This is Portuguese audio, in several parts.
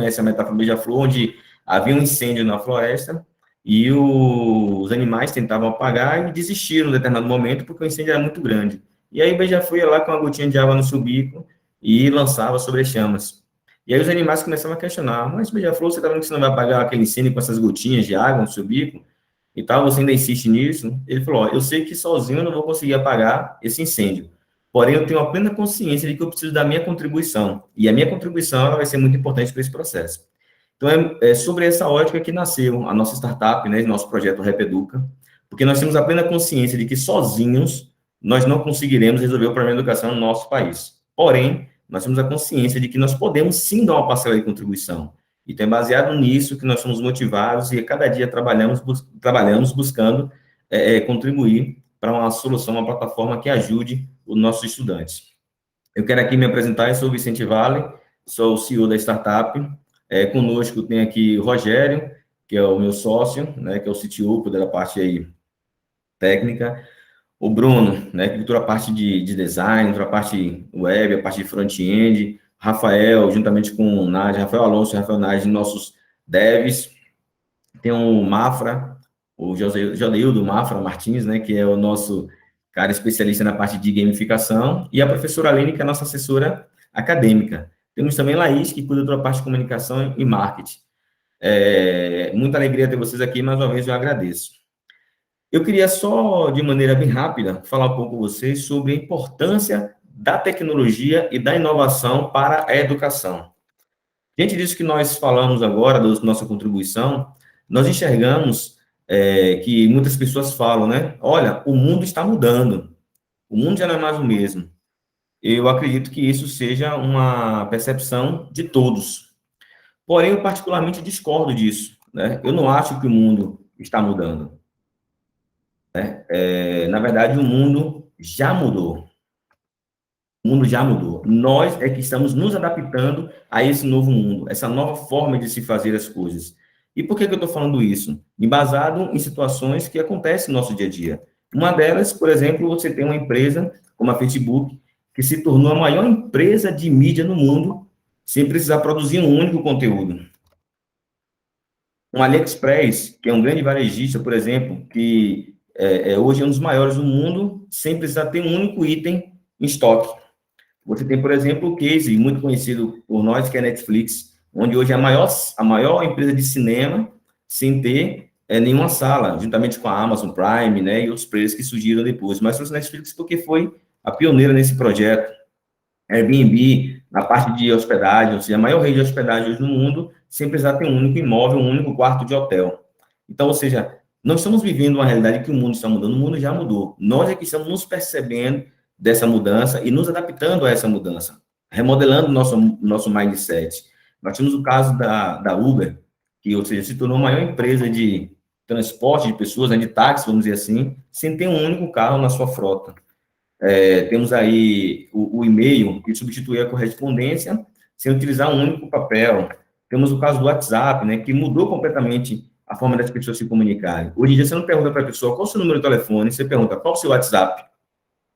conhece a metáfora do beija-flor, onde havia um incêndio na floresta e os animais tentavam apagar e desistiram em determinado momento porque o incêndio era muito grande. E aí o beija-flor ia lá com uma gotinha de água no seu bico e lançava sobre as chamas. E aí os animais começavam a questionar, mas beija-flor, você está vendo que você não vai apagar aquele incêndio com essas gotinhas de água no seu bico? E tal, você ainda insiste nisso? Ele falou, ó, eu sei que sozinho eu não vou conseguir apagar esse incêndio, porém eu tenho a plena consciência de que eu preciso da minha contribuição, e a minha contribuição ela vai ser muito importante para esse processo. Então, é sobre essa ótica que nasceu a nossa startup, né, nosso projeto Repeduca, porque nós temos a plena consciência de que sozinhos nós não conseguiremos resolver o problema da educação no nosso país. Porém, nós temos a consciência de que nós podemos sim dar uma parcela de contribuição. Então, é baseado nisso que nós somos motivados e a cada dia trabalhamos buscando contribuir para uma solução, uma plataforma que ajude os nossos estudantes. Eu quero aqui me apresentar, eu sou o Vicente Vale, sou o CEO da startup. Conosco tem aqui o Rogério, que é o meu sócio, né, que é o CTO, da parte aí técnica. O Bruno, né, que toda a parte de design, toda a parte web, a parte de front-end. Rafael, juntamente com o Nádia, Rafael Alonso e Rafael Nádia, nossos devs. Tem o Mafra, o Jodeildo Mafra Martins, né, que é o nosso cara especialista na parte de gamificação, e a professora Aline, que é a nossa assessora acadêmica. Temos também Laís, que cuida da parte de comunicação e marketing. Muita alegria ter vocês aqui, mais uma vez eu agradeço. Eu queria só, de maneira bem rápida, falar um pouco com vocês sobre a importância da tecnologia e da inovação para a educação. Diante disso que nós falamos agora, da nossa contribuição, nós enxergamos que muitas pessoas falam, né? Olha, o mundo está mudando, o mundo já não é mais o mesmo. Eu acredito que isso seja uma percepção de todos. Porém, eu particularmente discordo disso, né? Eu não acho que o mundo está mudando. Na verdade, o mundo já mudou. O mundo já mudou. Nós é que estamos nos adaptando a esse novo mundo, essa nova forma de se fazer as coisas. E por que eu estou falando isso? Embasado em situações que acontecem no nosso dia a dia. Uma delas, por exemplo, você tem uma empresa como a Facebook, que se tornou a maior empresa de mídia no mundo, sem precisar produzir um único conteúdo. Um AliExpress, que é um grande varejista, por exemplo, que hoje é um dos maiores do mundo, sem precisar ter um único item em estoque. Você tem, por exemplo, o case muito conhecido por nós, que é a Netflix, onde hoje é a maior empresa de cinema sem ter nenhuma sala, juntamente com a Amazon Prime, né, e outros players que surgiram depois. Mas trouxe a Netflix porque foi a pioneira nesse projeto. Airbnb, na parte de hospedagem, ou seja, a maior rede de hospedagem hoje no mundo, sem precisar ter um único imóvel, um único quarto de hotel. Então, ou seja, nós estamos vivendo uma realidade que o mundo está mudando, o mundo já mudou. Nós é que estamos nos percebendo dessa mudança e nos adaptando a essa mudança, remodelando nosso mindset. Nós temos o caso da Uber, que, ou seja, se tornou a maior empresa de transporte de pessoas, né, de táxi, vamos dizer assim, sem ter um único carro na sua frota. Temos aí o e-mail, que substitui a correspondência sem utilizar um único papel. Temos o caso do WhatsApp, né, que mudou completamente a forma das pessoas se comunicarem. Hoje em dia, você não pergunta para a pessoa qual é o seu número de telefone, você pergunta qual é o seu WhatsApp.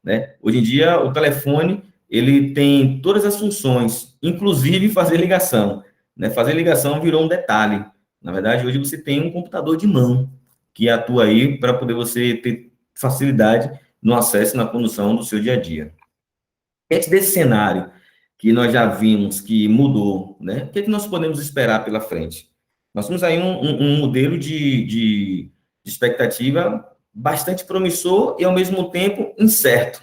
Né? Hoje em dia, o telefone, ele tem todas as funções, inclusive fazer ligação. Né? Fazer ligação virou um detalhe. Na verdade, hoje você tem um computador de mão que atua aí para poder você ter facilidade no acesso e na condução do seu dia a dia. Diante desse cenário que nós já vimos que mudou, né? O que nós podemos esperar pela frente? Nós temos aí um modelo de expectativa bastante promissor e, ao mesmo tempo, incerto.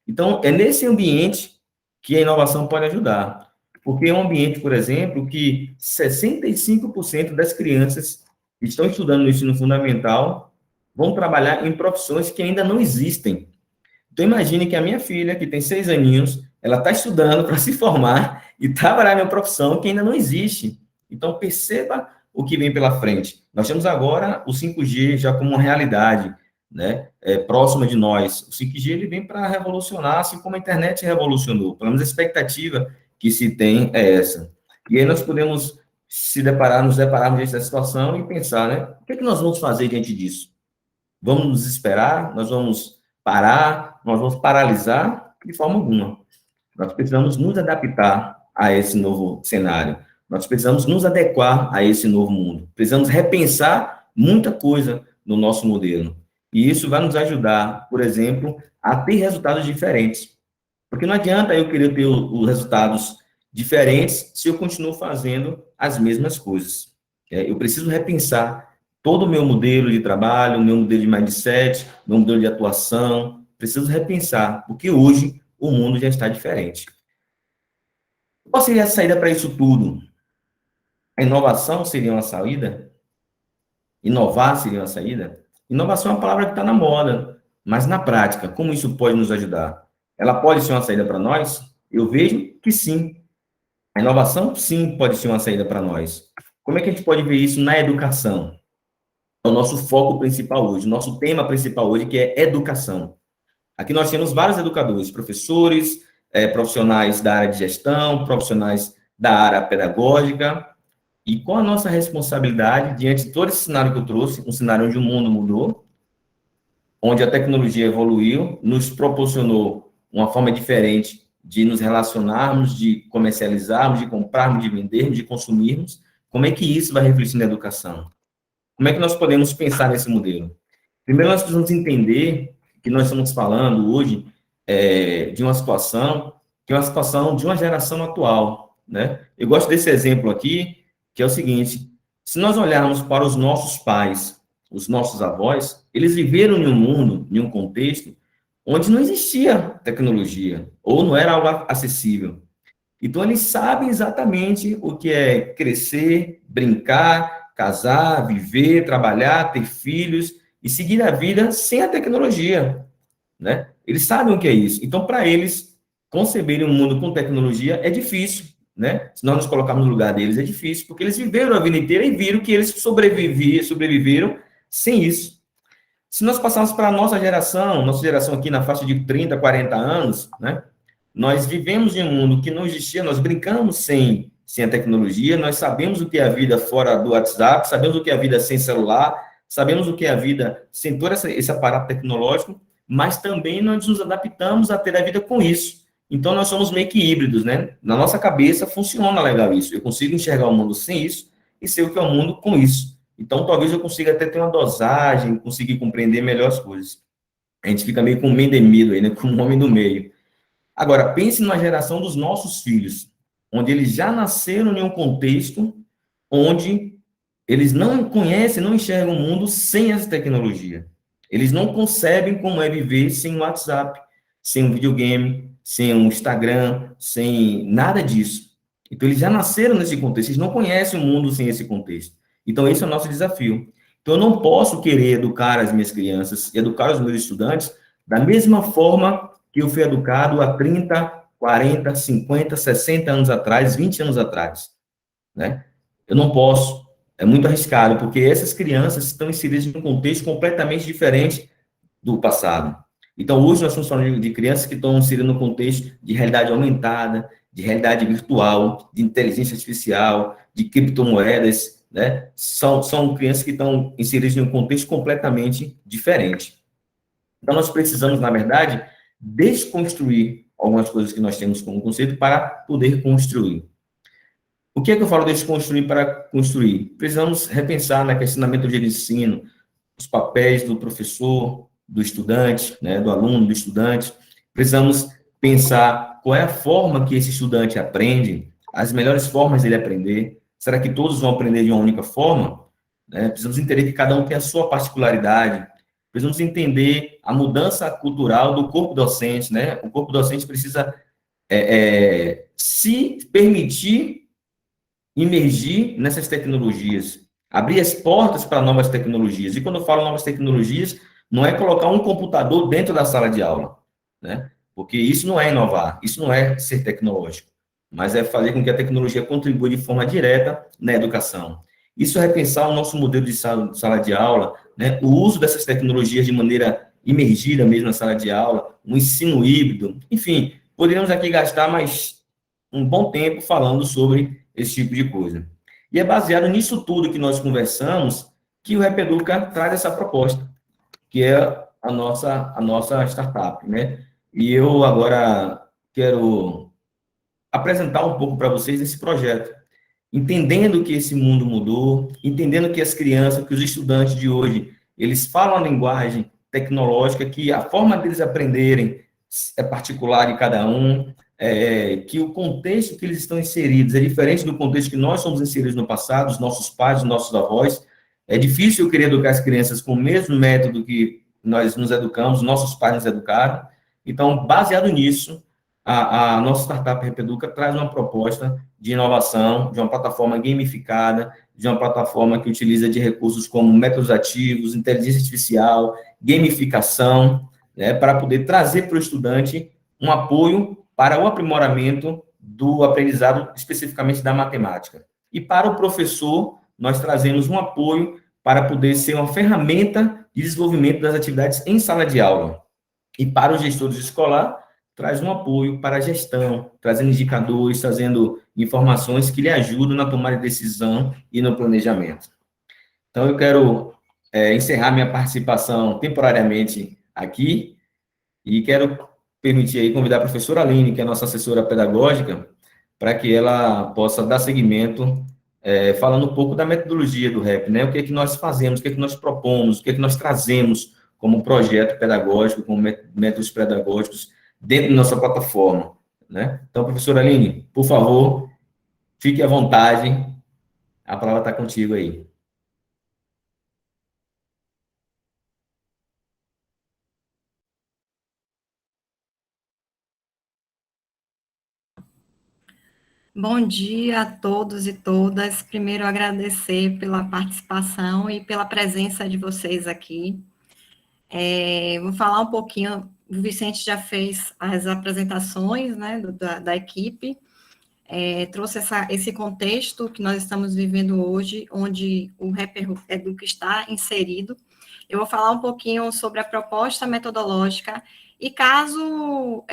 Então, é nesse ambiente que a inovação pode ajudar. Porque é um ambiente, por exemplo, que 65% das crianças que estão estudando no ensino fundamental vão trabalhar em profissões que ainda não existem. Então, imagine que a minha filha, que tem 6 aninhos, ela está estudando para se formar e trabalhar em uma profissão que ainda não existe. Então, perceba o que vem pela frente. Nós temos agora o 5G já como uma realidade, né, próxima de nós. O 5G ele vem para revolucionar, assim como a internet revolucionou. Pelo menos a expectativa que se tem é essa. E aí nós podemos nos depararmos diante dessa situação e pensar, né, o que nós vamos fazer diante disso? Vamos nos esperar? Nós vamos parar? Nós vamos paralisar? De forma alguma. Nós precisamos nos adaptar a esse novo cenário. Nós precisamos nos adequar a esse novo mundo. Precisamos repensar muita coisa no nosso modelo. E isso vai nos ajudar, por exemplo, a ter resultados diferentes. Porque não adianta eu querer ter os resultados diferentes se eu continuo fazendo as mesmas coisas. Eu preciso repensar todo o meu modelo de trabalho, o meu modelo de mindset, o meu modelo de atuação. Preciso repensar, porque hoje o mundo já está diferente. Qual seria a saída para isso tudo? A inovação seria uma saída? Inovar seria uma saída? Inovação é uma palavra que está na moda, mas na prática, como isso pode nos ajudar? Ela pode ser uma saída para nós? Eu vejo que sim. A inovação, sim, pode ser uma saída para nós. Como é que a gente pode ver isso na educação? É o nosso foco principal hoje, o nosso tema principal hoje, que é educação. Aqui nós temos vários educadores, professores, profissionais da área de gestão, profissionais da área pedagógica, e qual a nossa responsabilidade diante de todo esse cenário que eu trouxe, um cenário onde o mundo mudou, onde a tecnologia evoluiu, nos proporcionou uma forma diferente de nos relacionarmos, de comercializarmos, de comprarmos, de vendermos, de consumirmos. Como é que isso vai refletir na educação? Como é que nós podemos pensar nesse modelo? Primeiro, nós precisamos entender que nós estamos falando hoje de uma situação que é uma situação de uma geração atual, né? Eu gosto desse exemplo aqui, que é o seguinte: se nós olharmos para os nossos pais, os nossos avós, eles viveram em um mundo, em um contexto, onde não existia tecnologia, ou não era algo acessível. Então, eles sabem exatamente o que é crescer, brincar, casar, viver, trabalhar, ter filhos e seguir a vida sem a tecnologia, né? Eles sabem o que é isso. Então, para eles, conceberem um mundo com tecnologia é difícil, né? Se nós nos colocarmos no lugar deles, é difícil, porque eles viveram a vida inteira e viram que eles sobreviveram sem isso. Se nós passarmos para a nossa geração aqui na faixa de 30, 40 anos, né? Nós vivemos em um mundo que não existia, nós brincamos sem a tecnologia, nós sabemos o que é a vida fora do WhatsApp, sabemos o que é a vida sem celular, sabemos o que é a vida sem todo esse aparato tecnológico, mas também nós nos adaptamos a ter a vida com isso. Então, nós somos meio que híbridos, né? Na nossa cabeça funciona legal isso. Eu consigo enxergar o mundo sem isso e sei o que é o mundo com isso. Então, talvez eu consiga até ter uma dosagem, conseguir compreender melhor as coisas. A gente fica meio com meio de medo aí, né? Com o homem do meio. Agora, pense na geração dos nossos filhos, onde eles já nasceram em um contexto onde eles não conhecem, não enxergam o mundo sem essa tecnologia. Eles não concebem como é viver sem o WhatsApp, sem um videogame, sem um Instagram, sem nada disso. Então, eles já nasceram nesse contexto, eles não conhecem o mundo sem esse contexto. Então, esse é o nosso desafio. Então, eu não posso querer educar as minhas crianças, educar os meus estudantes da mesma forma que eu fui educado há 30, 40, 50, 60 anos atrás, 20 anos atrás, né? Eu não posso, é muito arriscado, porque essas crianças estão inseridas em um contexto completamente diferente do passado. Então, hoje nós estamos falando de crianças que estão inseridas no contexto de realidade aumentada, de realidade virtual, de inteligência artificial, de criptomoedas, né? São crianças que estão inseridas em um contexto completamente diferente. Então, nós precisamos, na verdade, desconstruir algumas coisas que nós temos como conceito para poder construir. O que é que eu falo desconstruir para construir? Precisamos repensar no questionamento de ensino, os papéis do professor, do estudante, né, do aluno, do estudante. Precisamos pensar qual é a forma que esse estudante aprende, as melhores formas dele aprender. Será que todos vão aprender de uma única forma? Precisamos entender que cada um tem a sua particularidade. Precisamos entender a mudança cultural do corpo docente, né? O corpo docente precisa se permitir imergir nessas tecnologias, abrir as portas para novas tecnologias. E quando eu falo novas tecnologias, não é colocar um computador dentro da sala de aula, né? Porque isso não é inovar, isso não é ser tecnológico, mas é fazer com que a tecnologia contribua de forma direta na educação. Isso é repensar o nosso modelo de sala de aula, né? O uso dessas tecnologias de maneira imergida mesmo na sala de aula, um ensino híbrido, enfim, poderíamos aqui gastar mais um bom tempo falando sobre esse tipo de coisa. E é baseado nisso tudo que nós conversamos que o Repeduca traz essa proposta, que é a nossa startup, né? E eu agora quero apresentar um pouco para vocês esse projeto. entendendo que esse mundo mudou, entendendo que as crianças, que os estudantes de hoje, eles falam a linguagem tecnológica, que a forma deles aprenderem é particular de cada um, que o contexto que eles estão inseridos é diferente do contexto que nós somos inseridos no passado, os nossos pais, os nossos avós. É difícil eu querer educar as crianças com o mesmo método que nós nos educamos, nossos pais nos educaram. Então, baseado nisso, a nossa startup Repeduca traz uma proposta de inovação, de uma plataforma gamificada, de uma plataforma que utiliza de recursos como métodos ativos, inteligência artificial, gamificação, né, para poder trazer para o estudante um apoio para o aprimoramento do aprendizado, especificamente da matemática. E para o professor, nós trazemos um apoio para poder ser uma ferramenta de desenvolvimento das atividades em sala de aula. E para os gestores escolar, traz um apoio para a gestão, trazendo indicadores, trazendo informações que lhe ajudam na tomada de decisão e no planejamento. Então, eu quero encerrar minha participação temporariamente aqui e quero permitir aí convidar a professora Aline, que é a nossa assessora pedagógica, para que ela possa dar seguimento, falando um pouco da metodologia do REP, né? O que é que nós fazemos, o que é que nós propomos, o que é que nós trazemos como projeto pedagógico, como métodos pedagógicos dentro da nossa plataforma, né? Então, professora Aline, por favor, fique à vontade, a palavra está contigo aí. Bom dia a todos e todas. Primeiro, agradecer pela participação e pela presença de vocês aqui. Vou falar um pouquinho, o Vicente já fez as apresentações, né, da equipe, trouxe esse contexto que nós estamos vivendo hoje, onde o Repeduca está inserido. Eu vou falar um pouquinho sobre a proposta metodológica e caso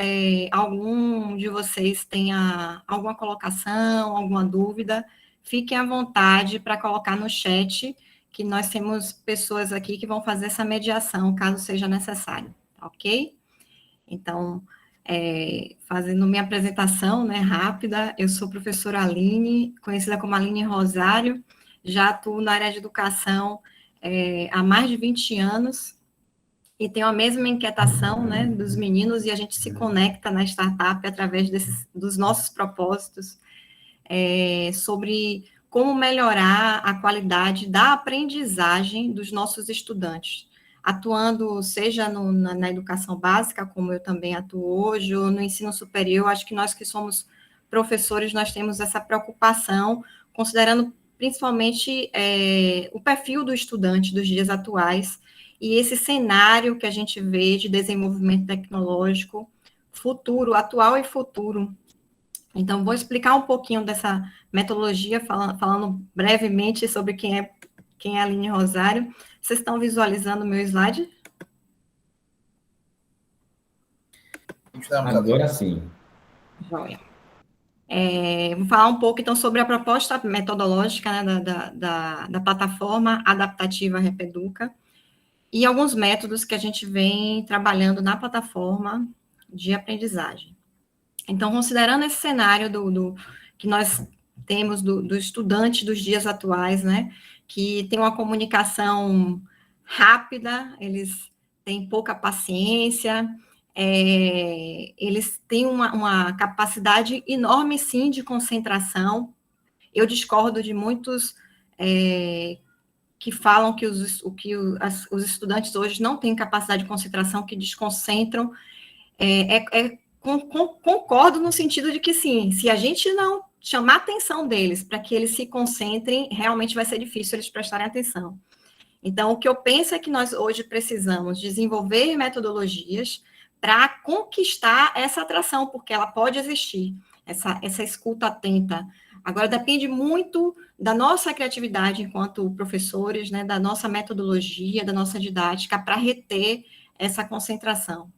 algum de vocês tenha alguma colocação, alguma dúvida, fiquem à vontade para colocar no chat, que nós temos pessoas aqui que vão fazer essa mediação, caso seja necessário, ok? Então, fazendo minha apresentação, né, rápida, eu sou professora Aline, conhecida como Aline Rosário, já atuo na área de educação há mais de 20 anos, e tenho a mesma inquietação, né, dos meninos, e a gente se conecta na startup através dos nossos propósitos, sobre como melhorar a qualidade da aprendizagem dos nossos estudantes, atuando seja na educação básica, como eu também atuo hoje, ou no ensino superior. Acho que nós que somos professores, nós temos essa preocupação, considerando principalmente o perfil do estudante dos dias atuais, e esse cenário que a gente vê de desenvolvimento tecnológico, futuro, atual e futuro. Então, vou explicar um pouquinho dessa metodologia, falando brevemente sobre quem é a Aline Rosário. Vocês estão visualizando o meu slide? Agora sim. Joia. Vou falar um pouco, então, sobre a proposta metodológica, né, da plataforma adaptativa Repeduca, e alguns métodos que a gente vem trabalhando na plataforma de aprendizagem. Então, considerando esse cenário que nós temos do estudante dos dias atuais, né, que tem uma comunicação rápida, eles têm pouca paciência, eles têm uma capacidade enorme, sim, de concentração. Eu discordo de muitos que falam que os estudantes hoje não têm capacidade de concentração, que desconcentram. Concordo no sentido de que, sim, se a gente não chamar a atenção deles para que eles se concentrem, realmente vai ser difícil eles prestarem atenção. Então, o que eu penso é que nós hoje precisamos desenvolver metodologias para conquistar essa atração, porque ela pode existir, essa escuta atenta. Agora, depende muito da nossa criatividade enquanto professores, né, da nossa metodologia, da nossa didática, para reter essa concentração.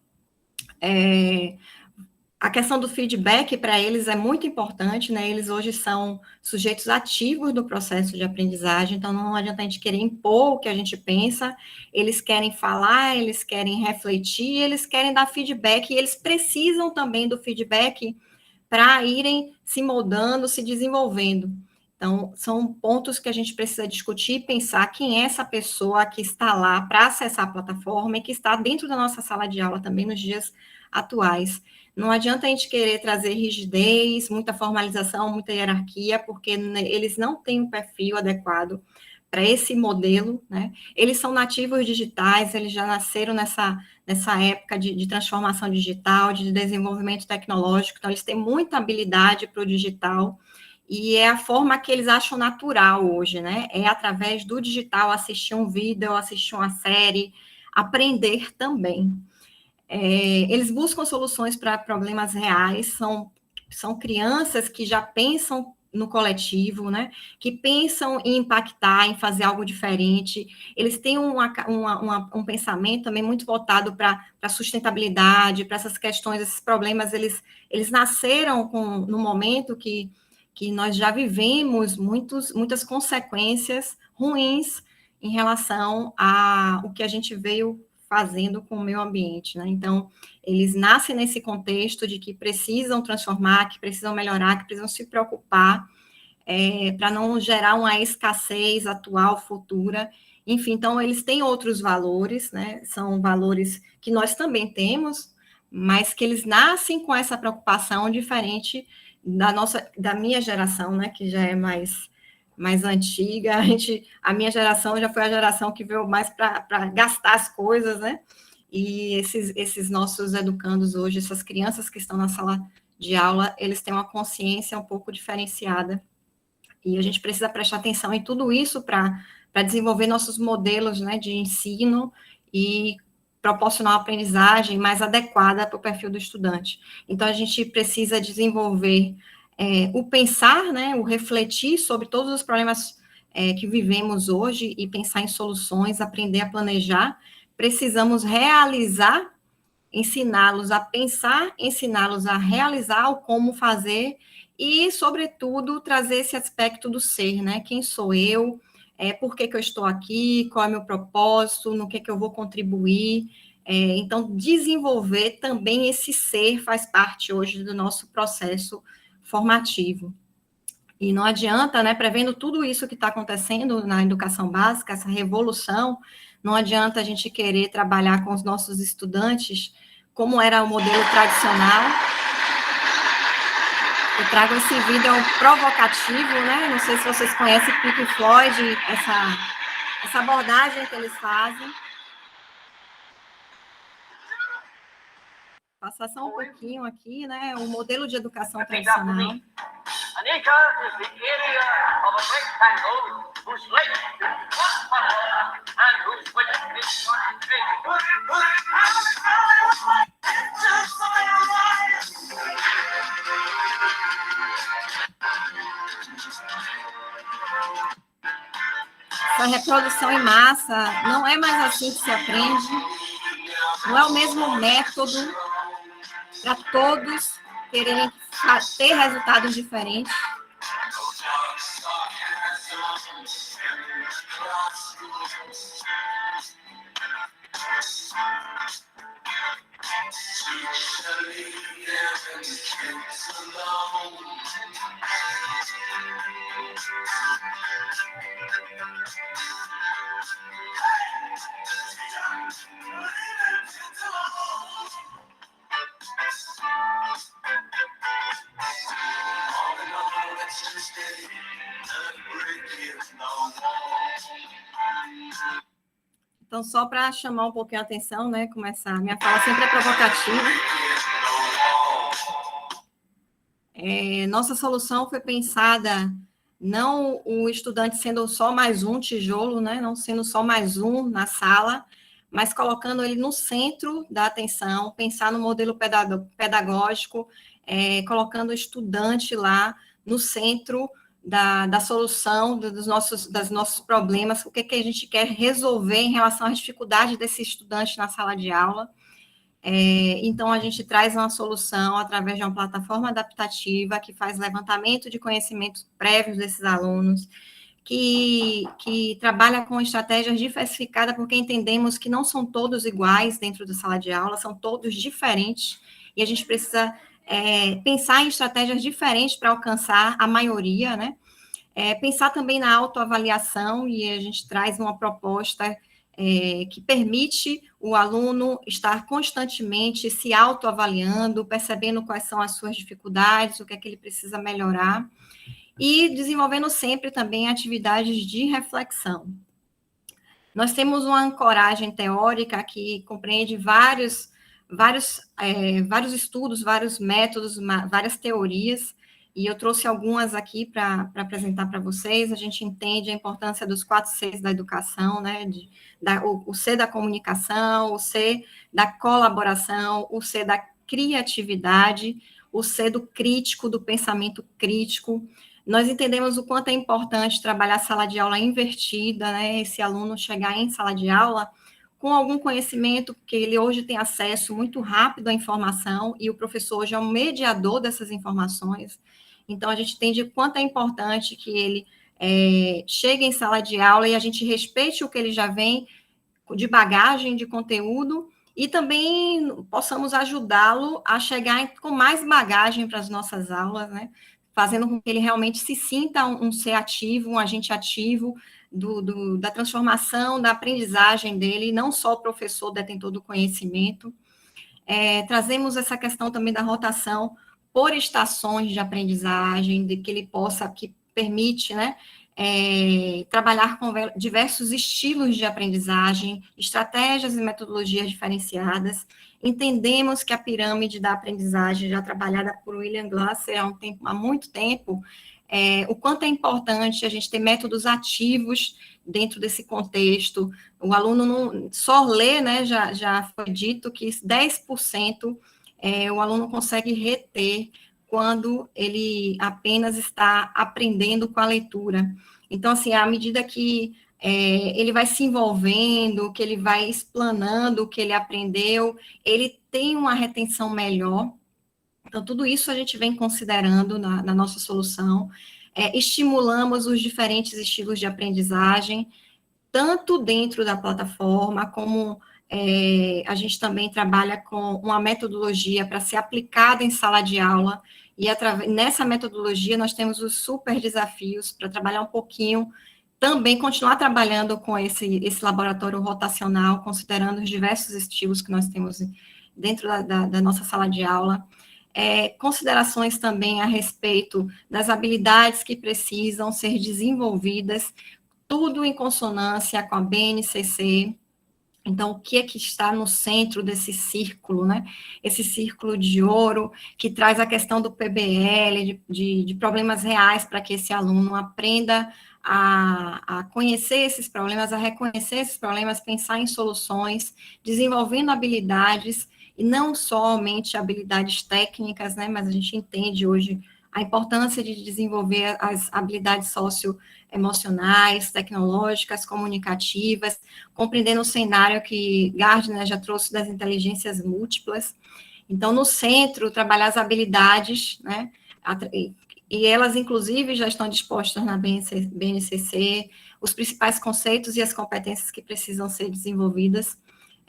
A questão do feedback para eles é muito importante, né? Eles hoje são sujeitos ativos do processo de aprendizagem, então não adianta a gente querer impor o que a gente pensa, eles querem falar, eles querem refletir, eles querem dar feedback, e eles precisam também do feedback para irem se moldando, se desenvolvendo. Então, são pontos que a gente precisa discutir e pensar quem é essa pessoa que está lá para acessar a plataforma e que está dentro da nossa sala de aula também nos dias atuais. Não adianta a gente querer trazer rigidez, muita formalização, muita hierarquia, porque eles não têm um perfil adequado para esse modelo, né? Eles são nativos digitais, eles já nasceram nessa época de transformação digital, de desenvolvimento tecnológico, então eles têm muita habilidade para o digital, e é a forma que eles acham natural hoje, né? É através do digital, assistir um vídeo, assistir uma série, aprender também. Eles buscam soluções para problemas reais, são crianças que já pensam no coletivo, né? Que pensam em impactar, em fazer algo diferente. Eles têm um pensamento também muito voltado para a sustentabilidade, para essas questões, esses problemas, eles nasceram no momento que nós já vivemos muitas consequências ruins em relação ao que a gente veio fazendo com o meio ambiente, né? Então, eles nascem nesse contexto de que precisam transformar, que precisam melhorar, que precisam se preocupar para não gerar uma escassez atual, futura. Enfim, então, eles têm outros valores, né? São valores que nós também temos, mas que eles nascem com essa preocupação diferente da minha geração, né? Que já é mais antiga, a minha geração já foi a geração que veio mais para gastar as coisas, né? E esses nossos educandos hoje, essas crianças que estão na sala de aula, eles têm uma consciência um pouco diferenciada. E a gente precisa prestar atenção em tudo isso para desenvolver nossos modelos, né, de ensino e proporcionar uma aprendizagem mais adequada para o perfil do estudante. Então, a gente precisa desenvolver o pensar, né, o refletir sobre todos os problemas que vivemos hoje e pensar em soluções, aprender a planejar. Precisamos realizar, ensiná-los a pensar, ensiná-los a realizar o como fazer e, sobretudo, trazer esse aspecto do ser, né? Quem sou eu? Por que eu estou aqui? Qual é o meu propósito? No que eu vou contribuir? Então, desenvolver também esse ser faz parte hoje do nosso processo formativo. E não adianta, né, prevendo tudo isso que está acontecendo na educação básica, essa revolução, não adianta a gente querer trabalhar com os nossos estudantes como era o modelo tradicional. Eu trago esse vídeo provocativo, né? Não sei se vocês conhecem Pink Floyd, essa abordagem que eles fazem. Passar só um pouquinho aqui, né? O modelo de educação tradicional. Anika is the area of a rectangle whose length is 1 mile and whose width is 1 Essa reprodução em massa não é mais assim que se aprende, não é o mesmo método para todos quererem ter resultados diferentes. Então, só para chamar um pouquinho a atenção, né? Começar. Minha fala sempre é provocativa. Nossa solução foi pensada, não o estudante sendo só mais um tijolo, né? Não sendo só mais um na sala, mas colocando ele no centro da atenção, pensar no modelo pedagógico, colocando o estudante lá no centro da solução dos nossos problemas, o que a gente quer resolver em relação às dificuldades desse estudante na sala de aula. Então, a gente traz uma solução através de uma plataforma adaptativa que faz levantamento de conhecimentos prévios desses alunos, que trabalha com estratégias diversificadas, porque entendemos que não são todos iguais dentro da sala de aula, são todos diferentes, e a gente precisa pensar em estratégias diferentes para alcançar a maioria, né? Pensar também na autoavaliação, e a gente traz uma proposta que permite o aluno estar constantemente se autoavaliando, percebendo quais são as suas dificuldades, o que é que ele precisa melhorar, e desenvolvendo sempre também atividades de reflexão. Nós temos uma ancoragem teórica que compreende vários estudos, vários métodos, várias teorias, e eu trouxe algumas aqui para apresentar para vocês. A gente entende a importância dos 4 Cs da educação, né? O C da comunicação, o C da colaboração, o C da criatividade, o C do crítico, do pensamento crítico. Nós entendemos o quanto é importante trabalhar a sala de aula invertida, né? Esse aluno chegar em sala de aula com algum conhecimento, porque ele hoje tem acesso muito rápido à informação, e o professor hoje é um mediador dessas informações. Então, a gente entende o quanto é importante que ele chegue em sala de aula e a gente respeite o que ele já vem de bagagem, de conteúdo, e também possamos ajudá-lo a chegar com mais bagagem para as nossas aulas, né? Fazendo com que ele realmente se sinta um ser ativo, um agente ativo da transformação, da aprendizagem dele, não só o professor detentor do conhecimento. Trazemos essa questão também da rotação por estações de aprendizagem, de que ele possa, que permite, né, trabalhar com diversos estilos de aprendizagem, estratégias e metodologias diferenciadas. Entendemos que a pirâmide da aprendizagem, já trabalhada por William Glasser há muito tempo, o quanto é importante a gente ter métodos ativos dentro desse contexto. O aluno não só lê, né, já foi dito que 10% o aluno consegue reter quando ele apenas está aprendendo com a leitura. Então, assim, à medida que ele vai se envolvendo, que ele vai explanando o que ele aprendeu, ele tem uma retenção melhor. Então, tudo isso a gente vem considerando na nossa solução. Estimulamos os diferentes estilos de aprendizagem, tanto dentro da plataforma, como a gente também trabalha com uma metodologia para ser aplicada em sala de aula, e nessa metodologia nós temos os super desafios para trabalhar um pouquinho, também continuar trabalhando com esse laboratório rotacional, considerando os diversos estilos que nós temos dentro da nossa sala de aula. Considerações também a respeito das habilidades que precisam ser desenvolvidas, tudo em consonância com a BNCC. Então, o que é que está no centro desse círculo, né? Esse círculo de ouro, que traz a questão do PBL, de problemas reais, para que esse aluno aprenda a conhecer esses problemas, a reconhecer esses problemas, pensar em soluções, desenvolvendo habilidades, e não somente habilidades técnicas, né? Mas a gente entende hoje a importância de desenvolver as habilidades socioemocionais, tecnológicas, comunicativas, compreendendo o cenário que Gardner já trouxe das inteligências múltiplas. Então, no centro, trabalhar as habilidades, né, e elas, inclusive, já estão dispostas na BNCC, os principais conceitos e as competências que precisam ser desenvolvidas.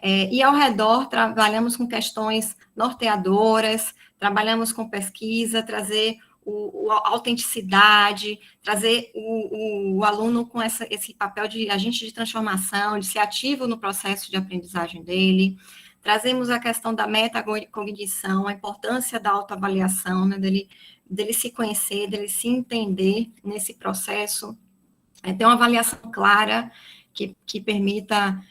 E ao redor, trabalhamos com questões norteadoras, trabalhamos com pesquisa, trazer a autenticidade, trazer o aluno com esse papel de agente de transformação, de ser ativo no processo de aprendizagem dele. Trazemos a questão da metacognição, a importância da autoavaliação, né, dele se conhecer, dele se entender nesse processo, ter uma avaliação clara que permita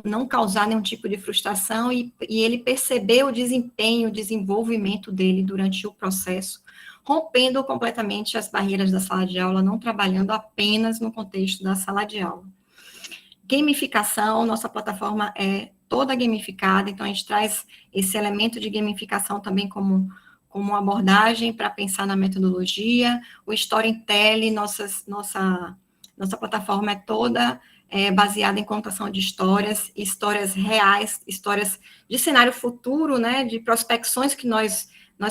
não causar nenhum tipo de frustração e ele perceber o desempenho, o desenvolvimento dele durante o processo, rompendo completamente as barreiras da sala de aula, não trabalhando apenas no contexto da sala de aula. Gamificação, nossa plataforma é toda gamificada, então a gente traz esse elemento de gamificação também como abordagem para pensar na metodologia. O Storytelling, nossa plataforma é toda baseada em contação de histórias reais, histórias de cenário futuro, né, de prospecções que nós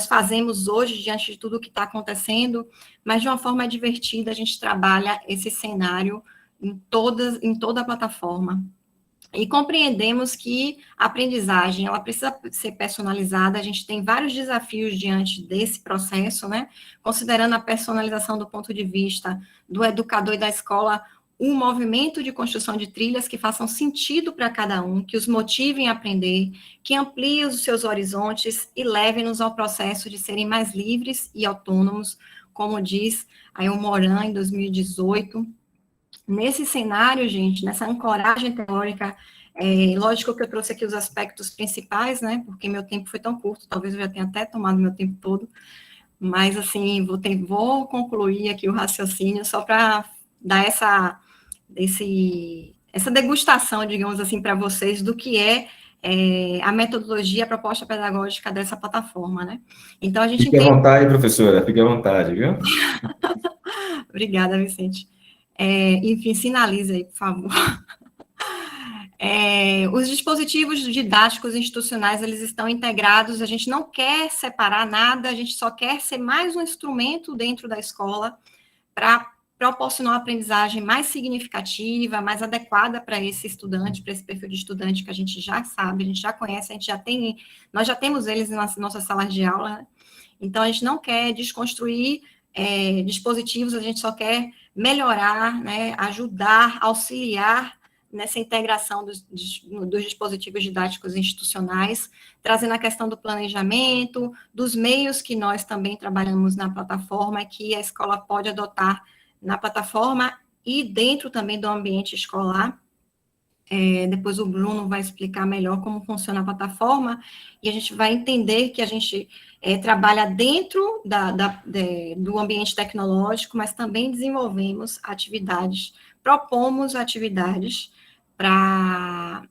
fazemos hoje diante de tudo o que está acontecendo, mas de uma forma divertida a gente trabalha esse cenário em toda a plataforma. E compreendemos que a aprendizagem, ela precisa ser personalizada, a gente tem vários desafios diante desse processo, né? Considerando a personalização do ponto de vista do educador e da escola, um movimento de construção de trilhas que façam sentido para cada um, que os motivem a aprender, que ampliem os seus horizontes e levem-nos ao processo de serem mais livres e autônomos, como diz aí o Moran em 2018. Nesse cenário, gente, nessa ancoragem teórica, lógico que eu trouxe aqui os aspectos principais, né, porque meu tempo foi tão curto, talvez eu já tenha até tomado meu tempo todo, mas, assim, vou concluir aqui o raciocínio só para dar essa degustação, digamos assim, para vocês do que a metodologia, a proposta pedagógica dessa plataforma, né? Então, a gente Fique à entende... vontade, professora, fique à vontade, viu? Obrigada, Vicente. Enfim, sinaliza aí, por favor. Os dispositivos didáticos institucionais, eles estão integrados, a gente não quer separar nada, a gente só quer ser mais um instrumento dentro da escola para proporcionar uma aprendizagem mais significativa, mais adequada para esse estudante, para esse perfil de estudante que a gente já sabe, a gente já conhece, nós já temos eles nas nossas salas de aula, né? Então, a gente não quer desconstruir dispositivos, a gente só quer melhorar, né, ajudar, auxiliar nessa integração dos dispositivos didáticos institucionais, trazendo a questão do planejamento, dos meios que nós também trabalhamos na plataforma, que a escola pode adotar na plataforma e dentro também do ambiente escolar. Depois o Bruno vai explicar melhor como funciona a plataforma, e a gente vai entender que a gente trabalha dentro do ambiente tecnológico, mas também desenvolvemos atividades, propomos atividades para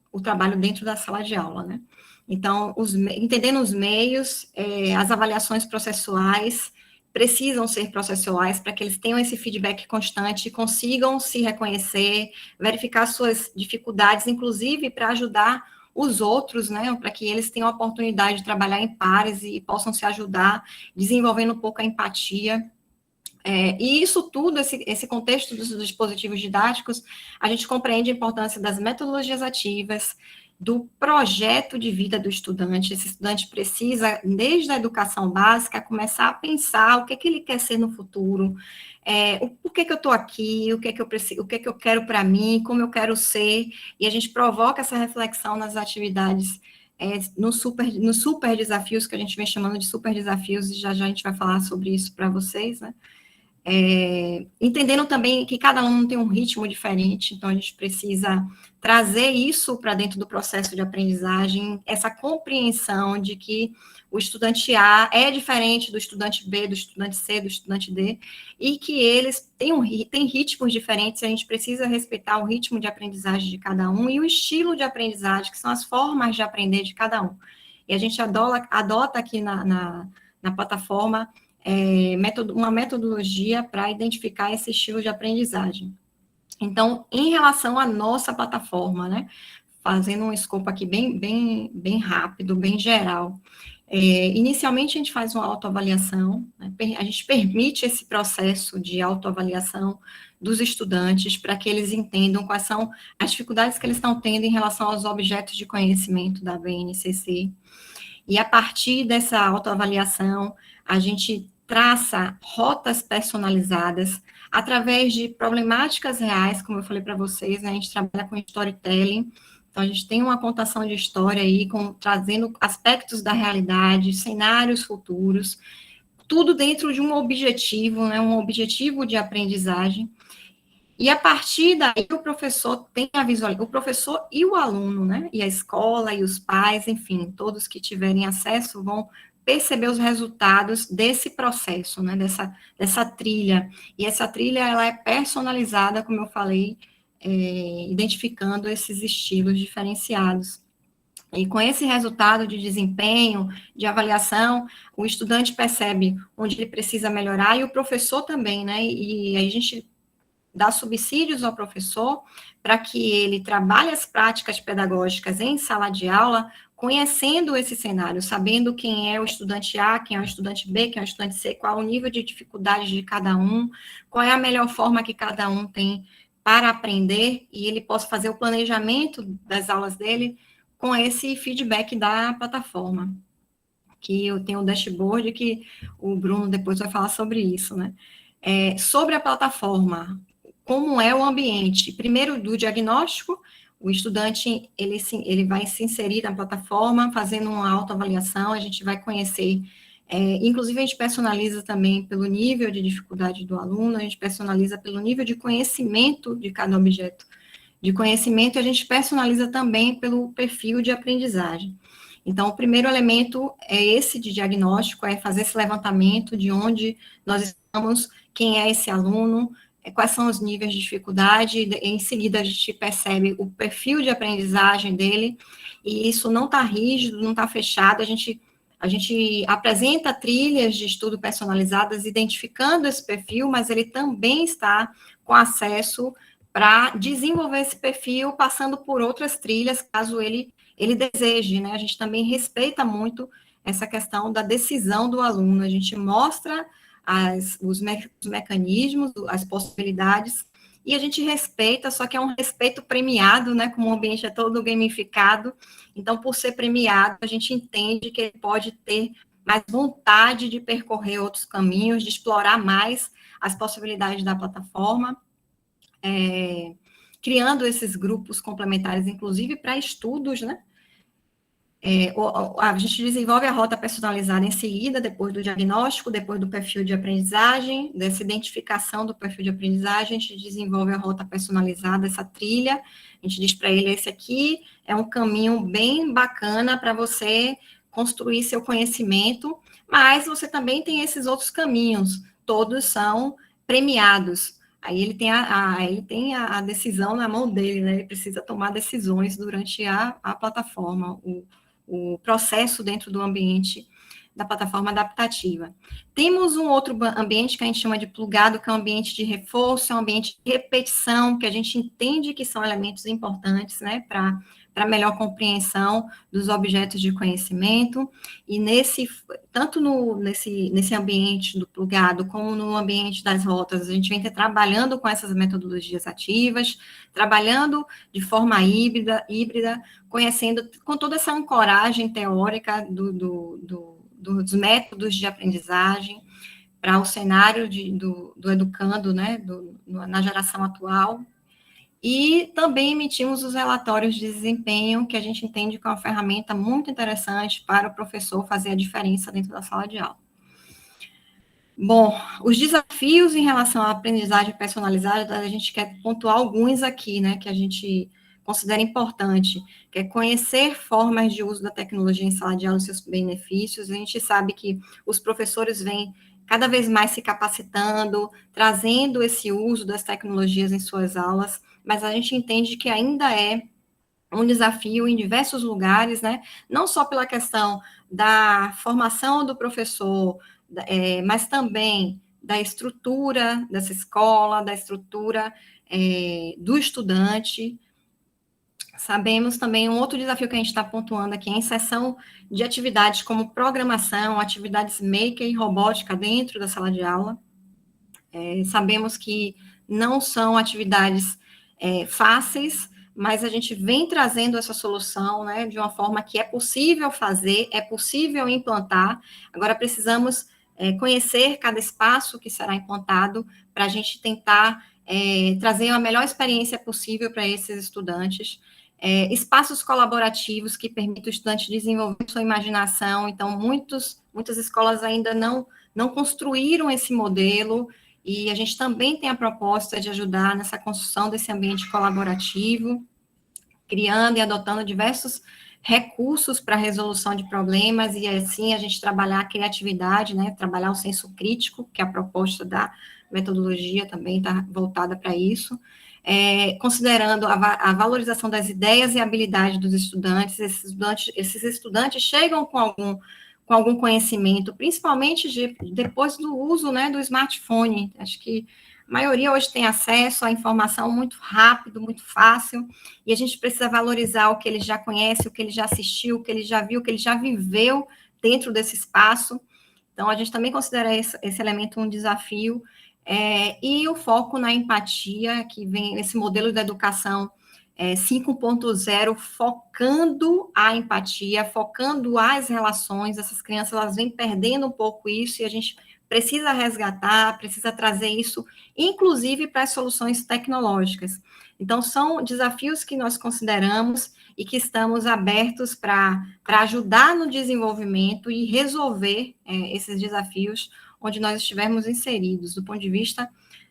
o trabalho dentro da sala de aula, né? Então, entendendo os meios, as avaliações processuais precisam ser processuais para que eles tenham esse feedback constante, consigam se reconhecer, verificar suas dificuldades, inclusive para ajudar os outros, né, para que eles tenham a oportunidade de trabalhar em pares e possam se ajudar, desenvolvendo um pouco a empatia. E isso tudo, esse contexto dos dispositivos didáticos, a gente compreende a importância das metodologias ativas, do projeto de vida do estudante. Esse estudante precisa, desde a educação básica, começar a pensar o que ele quer ser no futuro, por que eu estou aqui, o que eu preciso, o que eu quero para mim, como eu quero ser, e a gente provoca essa reflexão nas atividades, nos super desafios, que a gente vem chamando de super desafios, e já a gente vai falar sobre isso para vocês, né? Entendendo também que cada aluno tem um ritmo diferente, então a gente precisa trazer isso para dentro do processo de aprendizagem, essa compreensão de que o estudante A é diferente do estudante B, do estudante C, do estudante D, e que eles têm ritmos diferentes, a gente precisa respeitar o ritmo de aprendizagem de cada um e o estilo de aprendizagem, que são as formas de aprender de cada um. E a gente adota aqui na plataforma uma metodologia para identificar esse estilo de aprendizagem. Então, em relação à nossa plataforma, né, fazendo um escopo aqui bem rápido, bem geral, inicialmente a gente faz uma autoavaliação, né, a gente permite esse processo de autoavaliação dos estudantes para que eles entendam quais são as dificuldades que eles estão tendo em relação aos objetos de conhecimento da BNCC. E a partir dessa autoavaliação, a gente traça rotas personalizadas através de problemáticas reais, como eu falei para vocês, né, a gente trabalha com storytelling, então a gente tem uma contação de história aí, trazendo aspectos da realidade, cenários futuros, tudo dentro de um objetivo, né, um objetivo de aprendizagem. E a partir daí o professor tem a visualização, o professor e o aluno, né, e a escola e os pais, enfim, todos que tiverem acesso vão perceber os resultados desse processo, né, dessa trilha. E essa trilha, ela é personalizada, como eu falei, identificando esses estilos diferenciados. E com esse resultado de desempenho, de avaliação, o estudante percebe onde ele precisa melhorar e o professor também, né, e aí a gente dá subsídios ao professor para que ele trabalhe as práticas pedagógicas em sala de aula, conhecendo esse cenário, sabendo quem é o estudante A, quem é o estudante B, quem é o estudante C, qual é o nível de dificuldade de cada um, qual é a melhor forma que cada um tem para aprender e ele possa fazer o planejamento das aulas dele com esse feedback da plataforma. Que eu tenho o dashboard, que o Bruno depois vai falar sobre isso, né? Sobre a plataforma, como é o ambiente? Primeiro, do diagnóstico, o estudante, ele vai se inserir na plataforma, fazendo uma autoavaliação, a gente vai conhecer, inclusive a gente personaliza também pelo nível de dificuldade do aluno, a gente personaliza pelo nível de conhecimento de cada objeto de conhecimento, e a gente personaliza também pelo perfil de aprendizagem. Então, o primeiro elemento é esse de diagnóstico, é fazer esse levantamento de onde nós estamos, quem é esse aluno, quais são os níveis de dificuldade, e em seguida a gente percebe o perfil de aprendizagem dele, e isso não está rígido, não está fechado, a gente apresenta trilhas de estudo personalizadas, identificando esse perfil, mas ele também está com acesso para desenvolver esse perfil, passando por outras trilhas, caso ele deseje, né? A gente também respeita muito essa questão da decisão do aluno, a gente mostra os mecanismos, as possibilidades, e a gente respeita, só que é um respeito premiado, né? Como o ambiente é todo gamificado, então, por ser premiado, a gente entende que ele pode ter mais vontade de percorrer outros caminhos, de explorar mais as possibilidades da plataforma, criando esses grupos complementares, inclusive para estudos, né? A gente desenvolve a rota personalizada em seguida, depois do diagnóstico, depois do perfil de aprendizagem, dessa identificação do perfil de aprendizagem, a gente desenvolve a rota personalizada, essa trilha, a gente diz para ele, esse aqui é um caminho bem bacana para você construir seu conhecimento, mas você também tem esses outros caminhos, todos são premiados. Aí ele tem a decisão na mão dele, né? Ele precisa tomar decisões durante a plataforma, o processo dentro do ambiente da plataforma adaptativa. Temos um outro ambiente que a gente chama de plugado, que é um ambiente de reforço, é um ambiente de repetição, que a gente entende que são elementos importantes, né, para melhor compreensão dos objetos de conhecimento, e tanto nesse ambiente do plugado, como no ambiente das rotas, a gente vem trabalhando com essas metodologias ativas, trabalhando de forma híbrida, conhecendo com toda essa ancoragem teórica dos métodos de aprendizagem para o cenário do educando, né, na geração atual. E também emitimos os relatórios de desempenho, que a gente entende que é uma ferramenta muito interessante para o professor fazer a diferença dentro da sala de aula. Bom, os desafios em relação à aprendizagem personalizada, a gente quer pontuar alguns aqui, né, que a gente considera importante, que é conhecer formas de uso da tecnologia em sala de aula e seus benefícios. A gente sabe que os professores vêm cada vez mais se capacitando, trazendo esse uso das tecnologias em suas aulas, mas a gente entende que ainda é um desafio em diversos lugares, né? Não só pela questão da formação do professor, mas também da estrutura dessa escola, da estrutura do estudante. Sabemos também um outro desafio que a gente está pontuando aqui, a inserção de atividades como programação, atividades maker e robótica dentro da sala de aula. Sabemos que não são atividades fáceis, mas a gente vem trazendo essa solução, né, de uma forma que é possível fazer, é possível implantar. Agora precisamos conhecer cada espaço que será implantado para a gente tentar trazer a melhor experiência possível para esses estudantes. Espaços colaborativos que permitam o estudante desenvolver sua imaginação. Então, muitas escolas ainda não construíram esse modelo, e a gente também tem a proposta de ajudar nessa construção desse ambiente colaborativo, criando e adotando diversos recursos para a resolução de problemas, e assim a gente trabalhar a criatividade, né, trabalhar o senso crítico, que a proposta da metodologia também está voltada para isso, considerando a valorização das ideias e habilidades dos estudantes. Esses estudantes chegam com algum conhecimento, principalmente depois do uso, né, do smartphone. Acho que a maioria hoje tem acesso à informação muito rápido, muito fácil, e a gente precisa valorizar o que ele já conhece, o que ele já assistiu, o que ele já viu, o que ele já viveu dentro desse espaço. Então, a gente também considera esse elemento um desafio, e o foco na empatia, que vem esse modelo da educação 5.0, focando a empatia, focando as relações. Essas crianças, elas vêm perdendo um pouco isso, e a gente precisa resgatar, precisa trazer isso, inclusive para as soluções tecnológicas. Então, são desafios que nós consideramos e que estamos abertos para ajudar no desenvolvimento e resolver esses desafios onde nós estivermos inseridos, do ponto de vista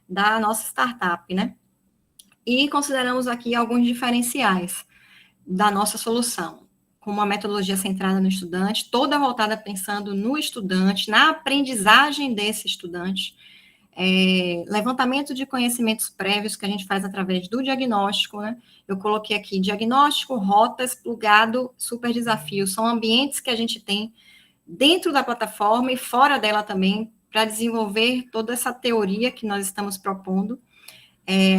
da nossa startup, né? E consideramos aqui alguns diferenciais da nossa solução, como a metodologia centrada no estudante, toda voltada pensando no estudante, na aprendizagem desse estudante, levantamento de conhecimentos prévios que a gente faz através do diagnóstico, né? Eu coloquei aqui diagnóstico, rotas, plugado, super desafio. São ambientes que a gente tem dentro da plataforma e fora dela também, para desenvolver toda essa teoria que nós estamos propondo.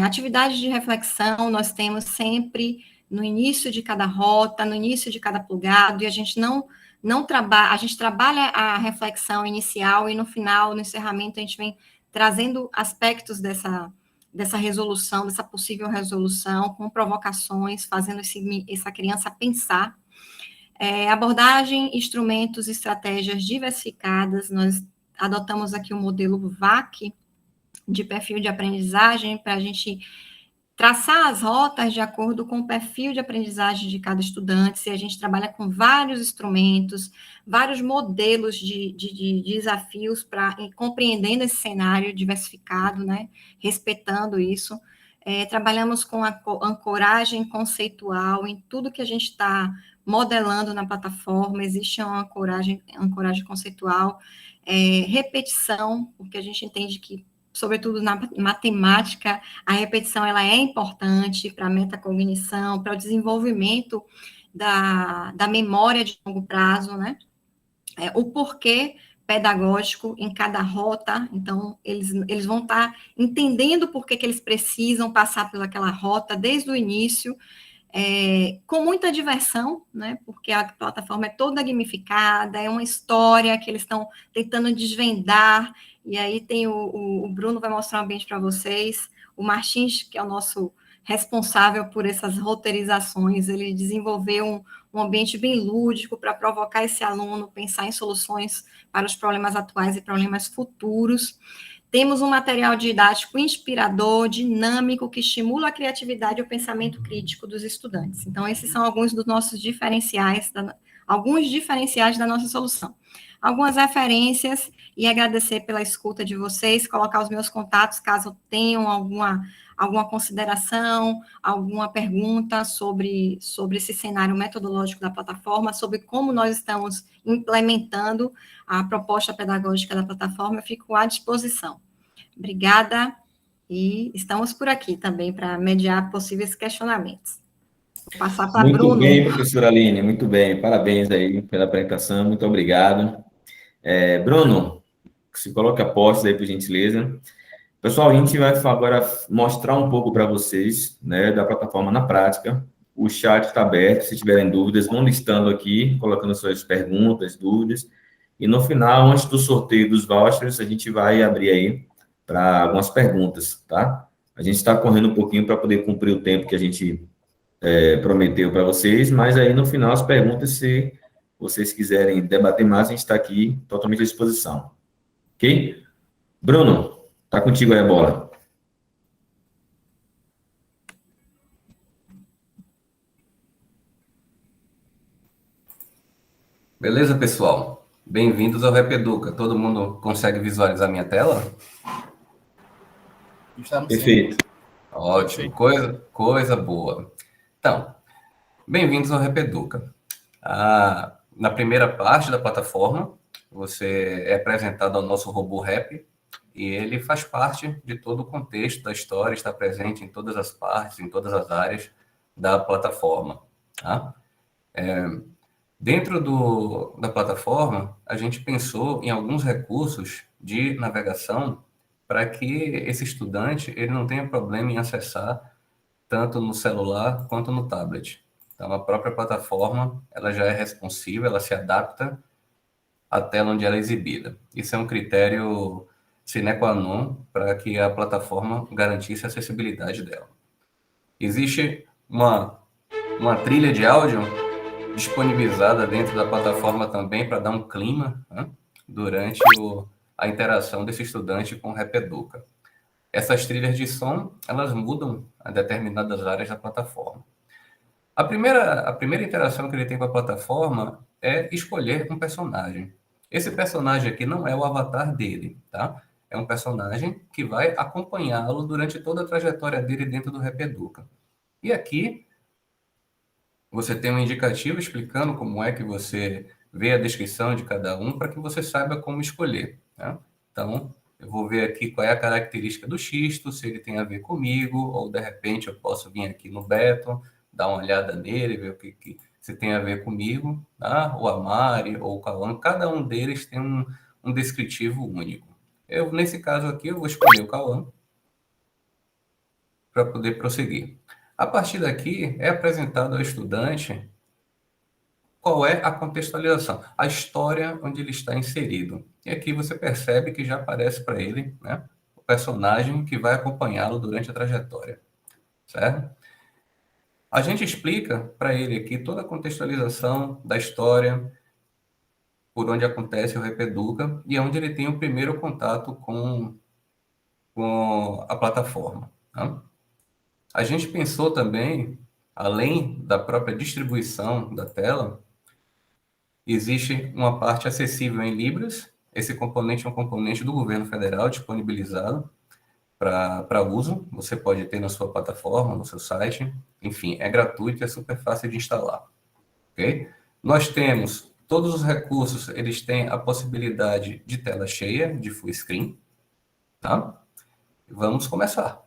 Atividades de reflexão nós temos sempre no início de cada rota, no início de cada plugado, e a gente não trabalha, a gente trabalha a reflexão inicial e no final, no encerramento, a gente vem trazendo aspectos dessa resolução, dessa possível resolução, com provocações, fazendo essa criança pensar. Abordagem, instrumentos, estratégias diversificadas, nós adotamos aqui o modelo VAC, de perfil de aprendizagem, para a gente traçar as rotas de acordo com o perfil de aprendizagem de cada estudante. Se a gente trabalha com vários instrumentos, vários modelos de desafios para compreendendo esse cenário diversificado, né, respeitando isso. Trabalhamos com a ancoragem conceitual em tudo que a gente está modelando na plataforma. Existe uma ancoragem conceitual, repetição, porque a gente entende que, sobretudo na matemática, a repetição ela é importante para a metacognição, para o desenvolvimento da memória de longo prazo, né? O porquê pedagógico em cada rota, então eles vão estar entendendo por que eles precisam passar pelaquela rota desde o início, com muita diversão, né? Porque a plataforma é toda gamificada, é uma história que eles estão tentando desvendar. E aí tem o Bruno vai mostrar um ambiente para vocês, o Martins, que é o nosso responsável por essas roteirizações, ele desenvolveu um ambiente bem lúdico para provocar esse aluno, pensar em soluções para os problemas atuais e problemas futuros. Temos um material didático inspirador, dinâmico, que estimula a criatividade e o pensamento crítico dos estudantes. Então, esses são alguns dos nossos diferenciais, alguns diferenciais da nossa solução. Algumas referências, e agradecer pela escuta de vocês, colocar os meus contatos, caso tenham alguma consideração, alguma pergunta sobre esse cenário metodológico da plataforma, sobre como nós estamos implementando a proposta pedagógica da plataforma, eu fico à disposição. Obrigada, e estamos por aqui também para mediar possíveis questionamentos. Vou passar para Bruno. Muito bem, professora Aline, muito bem. Parabéns aí pela apresentação, muito obrigado. Bruno, se coloque a posse aí, por gentileza. Pessoal, a gente vai agora mostrar um pouco para vocês, né, da plataforma na prática. O chat está aberto, se tiverem dúvidas, vão listando aqui, colocando suas perguntas, dúvidas. E no final, antes do sorteio dos vouchers, a gente vai abrir aí para algumas perguntas, tá? A gente está correndo um pouquinho para poder cumprir o tempo que a gente prometeu para vocês, mas aí no final as perguntas, se vocês quiserem debater mais, a gente está aqui totalmente à disposição. Ok? Bruno, tá contigo aí a bola. Beleza, pessoal? Bem-vindos ao Repeduca. Todo mundo consegue visualizar minha tela? Perfeito. Ótimo, coisa boa. Então, bem-vindos ao Repeduca. Na primeira parte da plataforma, você é apresentado ao nosso robô Rep, e ele faz parte de todo o contexto da história, está presente em todas as partes, em todas as áreas da plataforma. Tá? Dentro da plataforma, a gente pensou em alguns recursos de navegação para que esse estudante ele não tenha problema em acessar tanto no celular quanto no tablet. Então, a própria plataforma ela já é responsiva, ela se adapta à tela onde ela é exibida. Isso é um critério sine qua non para que a plataforma garantisse a acessibilidade dela. Existe uma trilha de áudio disponibilizada dentro da plataforma também para dar um clima, né, durante a interação desse estudante com o Rap Educa. Essas trilhas de som, elas mudam a determinadas áreas da plataforma. A primeira interação que ele tem com a plataforma é escolher um personagem. Esse personagem aqui não é o avatar dele, tá? É um personagem que vai acompanhá-lo durante toda a trajetória dele dentro do Rap Educa. E aqui você tem um indicativo explicando como é que você vê a descrição de cada um para que você saiba como escolher, né? Então, eu vou ver aqui qual é a característica do xisto, se ele tem a ver comigo, ou de repente eu posso vir aqui no Beto, dar uma olhada nele, ver o que se tem a ver comigo, tá? O Amari ou o Cauã, cada um deles tem um descritivo único. Nesse caso aqui, eu vou escolher o Cauã para poder prosseguir. A partir daqui, é apresentado ao estudante qual é a contextualização, a história onde ele está inserido. E aqui você percebe que já aparece para ele, né, o personagem que vai acompanhá-lo durante a trajetória, certo? A gente explica para ele aqui toda a contextualização da história, por onde acontece o Rap Educa e onde ele tem o primeiro contato com a plataforma, tá? A gente pensou também, além da própria distribuição da tela, existe uma parte acessível em Libras. Esse componente é um componente do governo federal disponibilizado para uso. Você pode ter na sua plataforma, no seu site. Enfim, é gratuito e é super fácil de instalar. Okay? Nós temos todos os recursos, eles têm a possibilidade de tela cheia, de full screen. Tá? Vamos começar.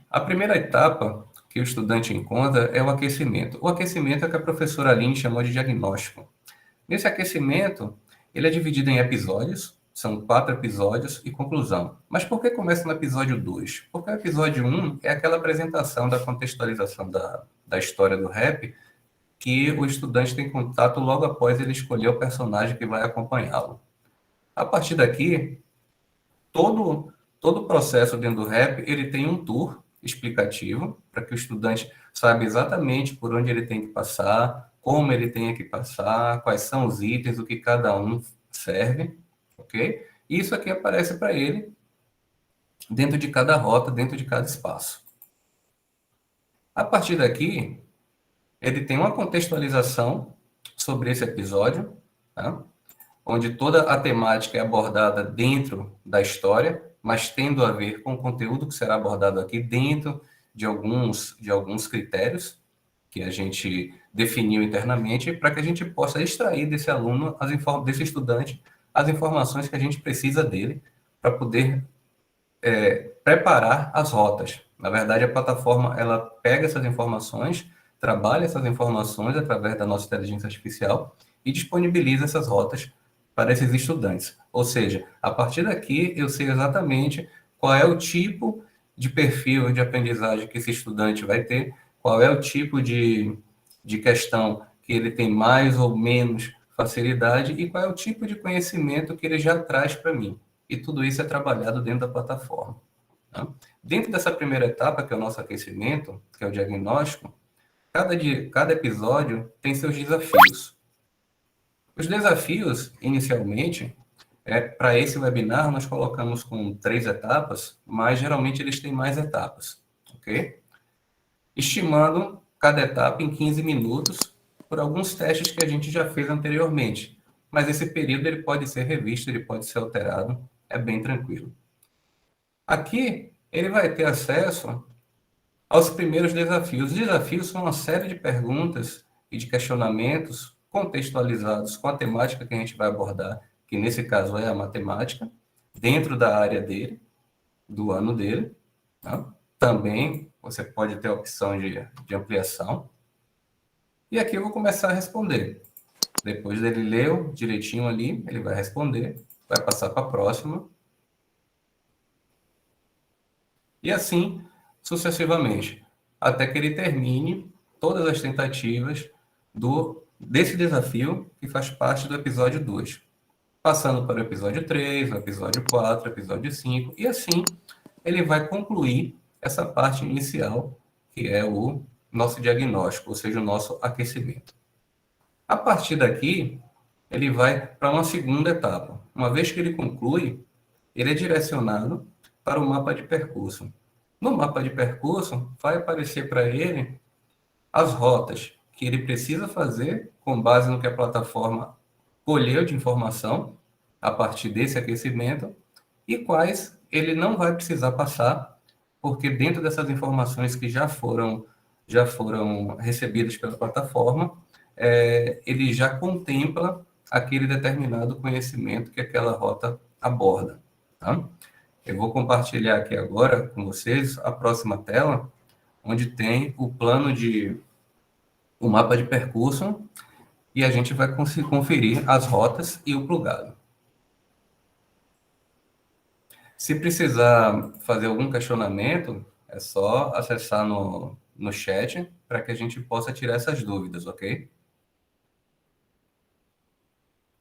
A primeira etapa que o estudante encontra é o aquecimento. O aquecimento é o que a professora Aline chamou de diagnóstico. Nesse aquecimento, ele é dividido em episódios, são 4 episódios e conclusão. Mas por que começa no episódio 2? Porque o episódio 1 é aquela apresentação da contextualização da história do rap que o estudante tem contato logo após ele escolher o personagem que vai acompanhá-lo. A partir daqui, todo o processo dentro do rap, ele tem um tour explicativo para que o estudante saiba exatamente por onde ele tem que passar, como ele tem que passar, quais são os itens, o que cada um serve, ok? E isso aqui aparece para ele dentro de cada rota, dentro de cada espaço. A partir daqui, ele tem uma contextualização sobre esse episódio, tá? Onde toda a temática é abordada dentro da história, mas tendo a ver com o conteúdo que será abordado aqui dentro de alguns critérios que a gente definiu internamente para que a gente possa extrair desse aluno, desse estudante, as informações que a gente precisa dele para poder preparar as rotas. Na verdade, a plataforma ela pega essas informações, trabalha essas informações através da nossa inteligência artificial e disponibiliza essas rotas para esses estudantes. Ou seja, a partir daqui eu sei exatamente qual é o tipo de perfil de aprendizagem que esse estudante vai ter, qual é o tipo de questão que ele tem mais ou menos facilidade e qual é o tipo de conhecimento que ele já traz para mim. E tudo isso é trabalhado dentro da plataforma. Tá? Dentro dessa primeira etapa, que é o nosso aquecimento, que é o diagnóstico, cada episódio tem seus desafios. Os desafios, inicialmente, para esse webinar, nós colocamos com 3 etapas, mas geralmente eles têm mais etapas, ok? Estimando cada etapa em 15 minutos, por alguns testes que a gente já fez anteriormente. Mas esse período ele pode ser revisto, ele pode ser alterado, é bem tranquilo. Aqui, ele vai ter acesso aos primeiros desafios. Os desafios são uma série de perguntas e de questionamentos contextualizados com a temática que a gente vai abordar, que nesse caso é a matemática, dentro da área dele, do ano dele. Tá? Também você pode ter a opção de ampliação. E aqui eu vou começar a responder. Depois dele ler direitinho ali, ele vai responder, vai passar para a próxima. E assim, sucessivamente, até que ele termine todas as tentativas desse desafio que faz parte do episódio 2, passando para o episódio 3, o episódio 4, o episódio 5, e assim ele vai concluir essa parte inicial, que é o nosso diagnóstico, ou seja, o nosso aquecimento. A partir daqui, ele vai para uma segunda etapa. Uma vez que ele conclui, ele é direcionado para o mapa de percurso. No mapa de percurso, vai aparecer para ele as rotas que ele precisa fazer com base no que a plataforma colheu de informação a partir desse aquecimento e quais ele não vai precisar passar, porque dentro dessas informações que já foram recebidas pela plataforma, ele já contempla aquele determinado conhecimento que aquela rota aborda. Tá? Eu vou compartilhar aqui agora com vocês a próxima tela, onde tem o mapa de percurso, e a gente vai conseguir conferir as rotas e o plugado. Se precisar fazer algum questionamento, é só acessar no chat para que a gente possa tirar essas dúvidas, ok?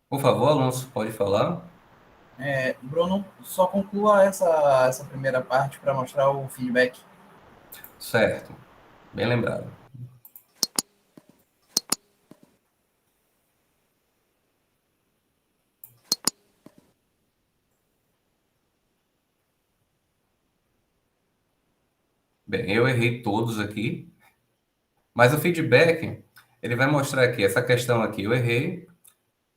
Por favor, Alonso, pode falar? Bruno, só conclua essa primeira parte para mostrar o feedback. Certo, bem lembrado. Bem, eu errei todos aqui, mas o feedback, ele vai mostrar aqui, essa questão aqui eu errei,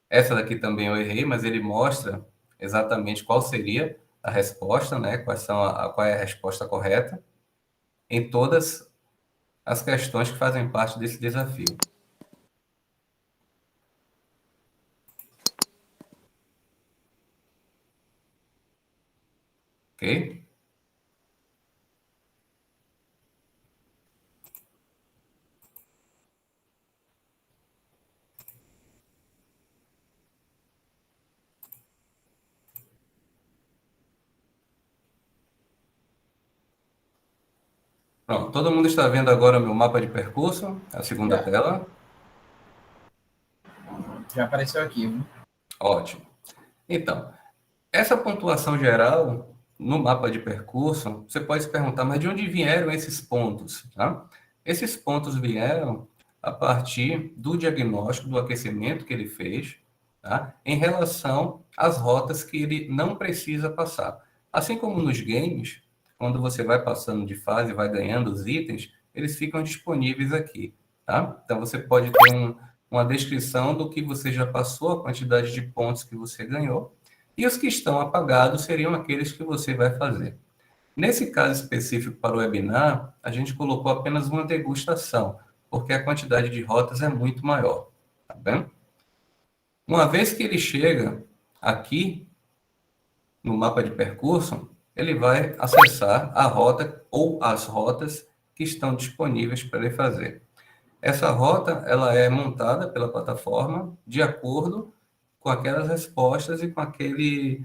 essa daqui também eu errei, mas ele mostra exatamente qual seria a resposta, né? Qual é a resposta correta em todas as questões que fazem parte desse desafio. Ok? Pronto, todo mundo está vendo agora meu mapa de percurso, a segunda tela. Já apareceu aqui, viu? Ótimo. Então, essa pontuação geral no mapa de percurso, você pode se perguntar, mas de onde vieram esses pontos? Tá? Esses pontos vieram a partir do diagnóstico do aquecimento que ele fez, tá? Em relação às rotas que ele não precisa passar. Assim como nos games, quando você vai passando de fase, vai ganhando os itens, eles ficam disponíveis aqui. Tá? Então, você pode ter uma descrição do que você já passou, a quantidade de pontos que você ganhou, e os que estão apagados seriam aqueles que você vai fazer. Nesse caso específico para o webinar, a gente colocou apenas uma degustação, porque a quantidade de rotas é muito maior. Tá bem? Uma vez que ele chega aqui no mapa de percurso, ele vai acessar a rota ou as rotas que estão disponíveis para ele fazer. Essa rota ela é montada pela plataforma de acordo com aquelas respostas e com aquele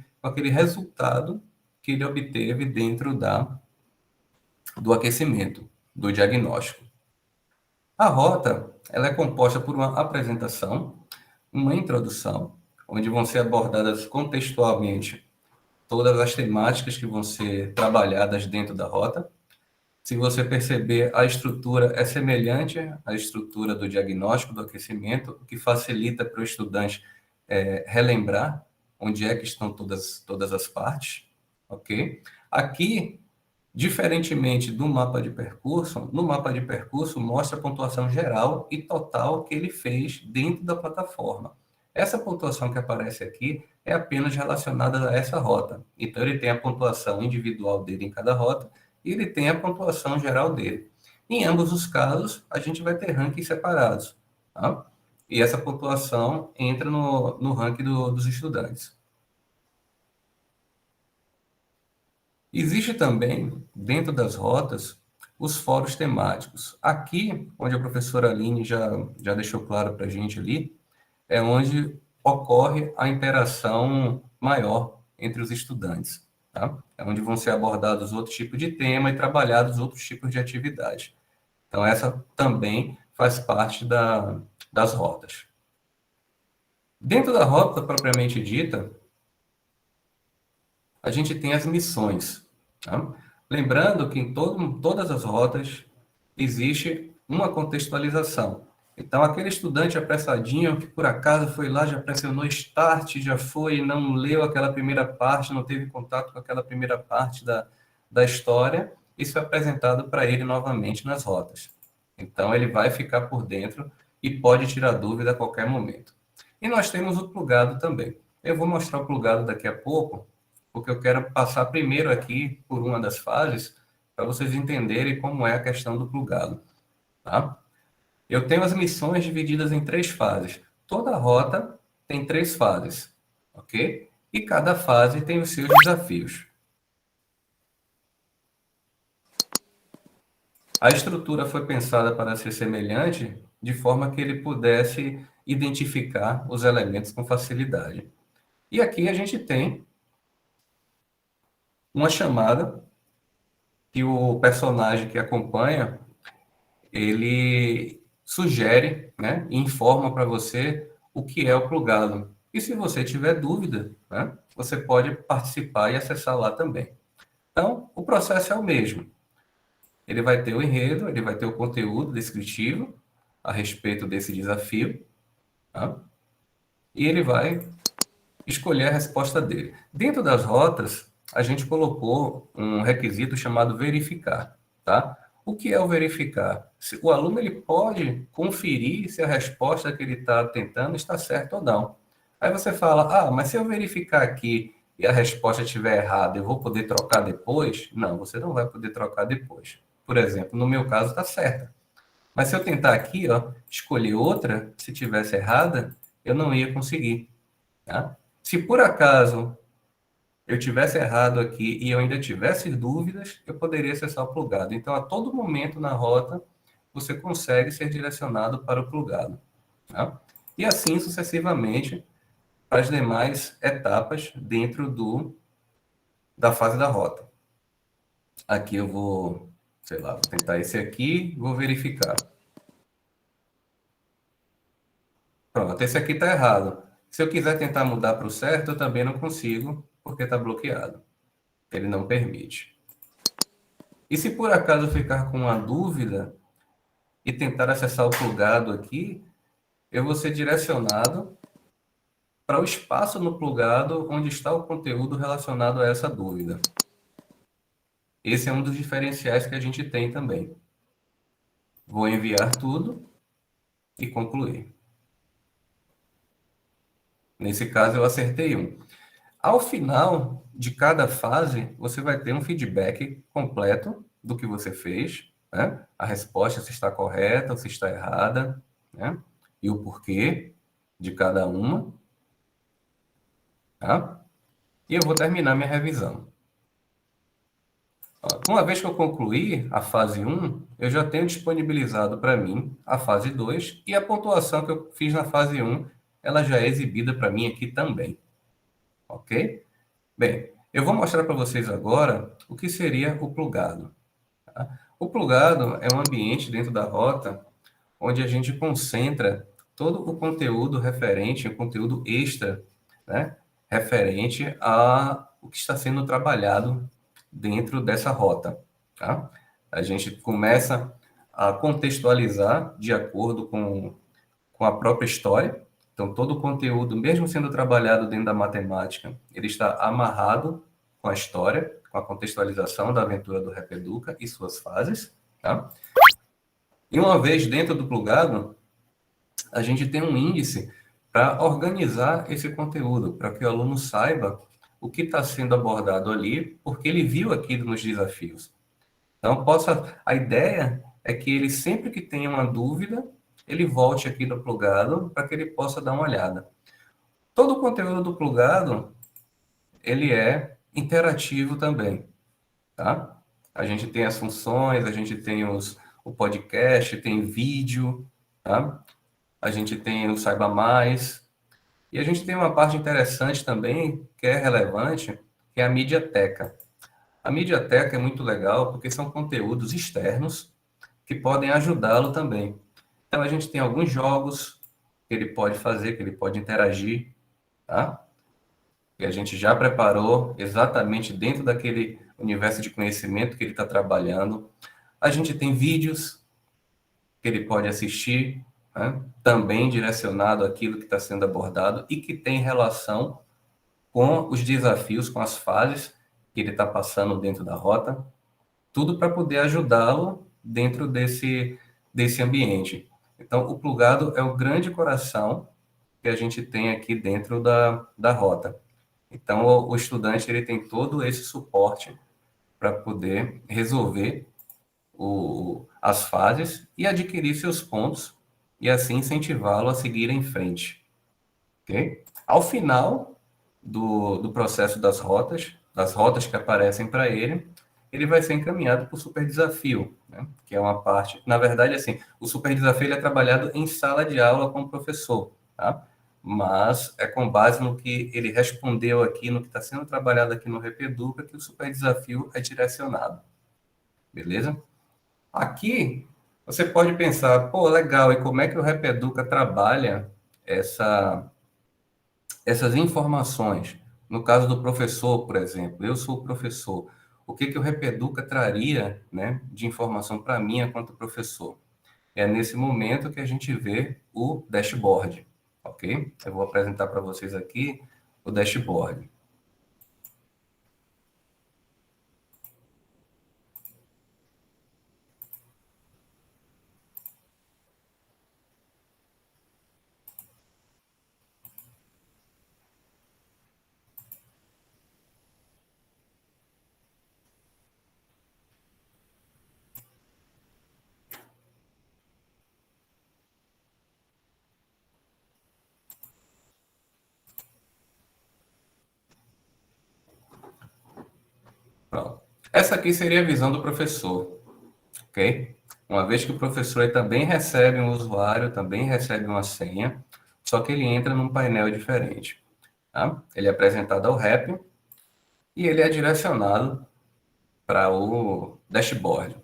resultado que ele obteve dentro do aquecimento, do diagnóstico. A rota ela é composta por uma apresentação, uma introdução, onde vão ser abordadas contextualmente todas as temáticas que vão ser trabalhadas dentro da rota. Se você perceber, a estrutura é semelhante à estrutura do diagnóstico do aquecimento, o que facilita para o estudante relembrar onde é que estão todas as partes, ok? Aqui, diferentemente do mapa de percurso, no mapa de percurso mostra a pontuação geral e total que ele fez dentro da plataforma. Essa pontuação que aparece aqui é apenas relacionada a essa rota. Então, ele tem a pontuação individual dele em cada rota e ele tem a pontuação geral dele. Em ambos os casos, a gente vai ter rankings separados, tá? E essa pontuação entra no ranking dos estudantes. Existe também, dentro das rotas, os fóruns temáticos. Aqui, onde a professora Aline já deixou claro para a gente ali, é onde ocorre a interação maior entre os estudantes. tá? É onde vão ser abordados outros tipos de tema e trabalhados outros tipos de atividade. Então, essa também faz parte das rotas. Dentro da rota propriamente dita, a gente tem as missões, tá? Lembrando que em todas as rotas existe uma contextualização. Então, aquele estudante apressadinho que por acaso foi lá, já pressionou Start, já foi, não leu aquela primeira parte, não teve contato com aquela primeira parte da história, isso é apresentado para ele novamente nas rotas. Então, ele vai ficar por dentro e pode tirar dúvida a qualquer momento. E nós temos o plugado também. Eu vou mostrar o plugado daqui a pouco, porque eu quero passar primeiro aqui por uma das fases, para vocês entenderem como é a questão do plugado, tá? Eu tenho as missões divididas em 3 fases. Toda rota tem 3 fases, ok? E cada fase tem os seus desafios. A estrutura foi pensada para ser semelhante, de forma que ele pudesse identificar os elementos com facilidade. E aqui a gente tem uma chamada que o personagem que acompanha, ele sugere, né, e informa para você o que é o plugado. E se você tiver dúvida, né, você pode participar e acessar lá também. Então, o processo é o mesmo. Ele vai ter o enredo, ele vai ter o conteúdo descritivo a respeito desse desafio, tá? E ele vai escolher a resposta dele. Dentro das rotas, a gente colocou um requisito chamado verificar, tá? O que é o verificar? O aluno ele pode conferir se a resposta que ele está tentando está certa ou não. Aí você fala, mas se eu verificar aqui e a resposta estiver errada, eu vou poder trocar depois? Não, você não vai poder trocar depois. Por exemplo, no meu caso está certa. Mas se eu tentar aqui, escolher outra, se tivesse errada, eu não ia conseguir, tá? Se por acaso eu tivesse errado aqui e eu ainda tivesse dúvidas, eu poderia acessar o plugado. Então, a todo momento na rota, você consegue ser direcionado para o plugado, tá? E assim sucessivamente para as demais etapas dentro da fase da rota. Aqui eu vou, sei lá, vou tentar esse aqui, vou verificar. Pronto, esse aqui está errado. Se eu quiser tentar mudar para o certo, eu também não consigo, porque está bloqueado. Ele não permite. E se por acaso eu ficar com uma dúvida e tentar acessar o plugado aqui, eu vou ser direcionado para o espaço no plugado onde está o conteúdo relacionado a essa dúvida. Esse é um dos diferenciais que a gente tem também. Vou enviar tudo e concluir. Nesse caso, eu acertei um. Ao final de cada fase, você vai ter um feedback completo do que você fez, né? A resposta se está correta ou se está errada, né? E o porquê de cada uma, tá? E eu vou terminar minha revisão. Uma vez que eu concluir a fase 1, eu já tenho disponibilizado para mim a fase 2 e a pontuação que eu fiz na fase 1, ela já é exibida para mim aqui também. Ok? Bem, eu vou mostrar para vocês agora o que seria o plugado. Tá? O plugado é um ambiente dentro da rota onde a gente concentra todo o conteúdo referente, o conteúdo extra, né, referente ao que está sendo trabalhado dentro dessa rota. Tá? A gente começa a contextualizar de acordo com a própria história. Então, todo o conteúdo, mesmo sendo trabalhado dentro da matemática, ele está amarrado com a história, com a contextualização da aventura do Rap Educa e suas fases. Tá? E uma vez dentro do plugado, a gente tem um índice para organizar esse conteúdo, para que o aluno saiba o que está sendo abordado ali, porque ele viu aqui nos desafios. Então, a ideia é que ele, sempre que tenha uma dúvida, ele volte aqui no plugado para que ele possa dar uma olhada. Todo o conteúdo do plugado, ele é interativo também, tá? A gente tem as funções, a gente tem o podcast, tem vídeo, tá? A gente tem o Saiba Mais, e a gente tem uma parte interessante também, que é relevante, que é a Mediateca. A Mediateca é muito legal porque são conteúdos externos que podem ajudá-lo também. Então, a gente tem alguns jogos que ele pode fazer, que ele pode interagir, tá? Que a gente já preparou exatamente dentro daquele universo de conhecimento que ele está trabalhando. A gente tem vídeos que ele pode assistir, né? Também direcionado àquilo que está sendo abordado e que tem relação com os desafios, com as fases que ele está passando dentro da rota, tudo para poder ajudá-lo dentro desse ambiente. Então, o plugado é o grande coração que a gente tem aqui dentro da rota. Então, o estudante ele tem todo esse suporte para poder resolver as fases e adquirir seus pontos e assim incentivá-lo a seguir em frente. Ok? Ao final do processo das rotas que aparecem para ele, ele vai ser encaminhado para o super desafio, né? Que é uma parte... Na verdade, assim, o super desafio ele é trabalhado em sala de aula com o professor, tá? Mas é com base no que ele respondeu aqui, no que está sendo trabalhado aqui no Repeduca, que o super desafio é direcionado. Beleza? Aqui, você pode pensar, pô, legal, e como é que o Repeduca trabalha essas informações? No caso do professor, por exemplo, eu sou o professor. O que o Repeduca traria, né, de informação para mim enquanto professor? É nesse momento que a gente vê o dashboard, ok? Eu vou apresentar para vocês aqui o dashboard. Pronto. Essa aqui seria a visão do professor, ok? Uma vez que o professor ele também recebe um usuário, também recebe uma senha, só que ele entra num painel diferente, tá? Ele é apresentado ao rep e ele é direcionado para o dashboard.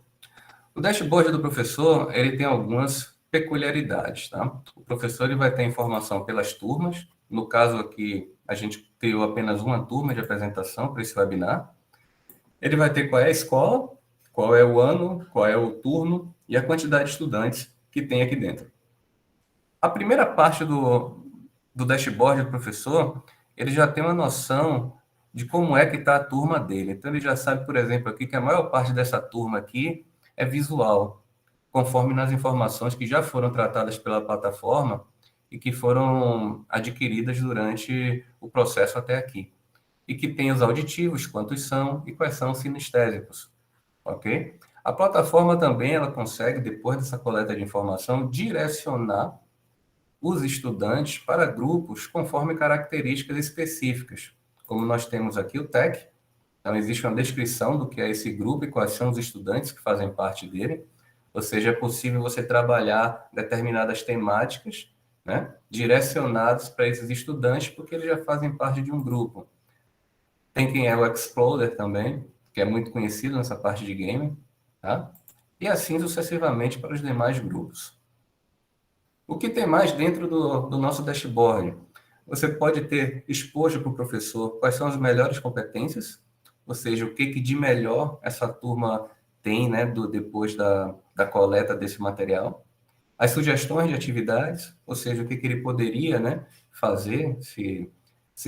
O dashboard do professor, ele tem algumas peculiaridades, tá? O professor ele vai ter informação pelas turmas. No caso aqui, a gente criou apenas uma turma de apresentação para esse webinar. Ele vai ter qual é a escola, qual é o ano, qual é o turno e a quantidade de estudantes que tem aqui dentro. A primeira parte do dashboard do professor, ele já tem uma noção de como é que está a turma dele. Então, ele já sabe, por exemplo, aqui que a maior parte dessa turma aqui é visual, conforme nas informações que já foram tratadas pela plataforma e que foram adquiridas durante o processo até aqui. E que tem os auditivos, quantos são e quais são os sinestésicos, ok? A plataforma também, ela consegue, depois dessa coleta de informação, direcionar os estudantes para grupos conforme características específicas. Como nós temos aqui o TEC, então existe uma descrição do que é esse grupo e quais são os estudantes que fazem parte dele, ou seja, é possível você trabalhar determinadas temáticas, né, direcionadas para esses estudantes, porque eles já fazem parte de um grupo. Tem quem é o Explorer também, que é muito conhecido nessa parte de game, tá? E assim sucessivamente para os demais grupos. O que tem mais dentro do nosso dashboard? Você pode ter exposto para o professor quais são as melhores competências, ou seja, o que de melhor essa turma tem, né, depois da coleta desse material. As sugestões de atividades, ou seja, o que ele poderia, né, fazer, se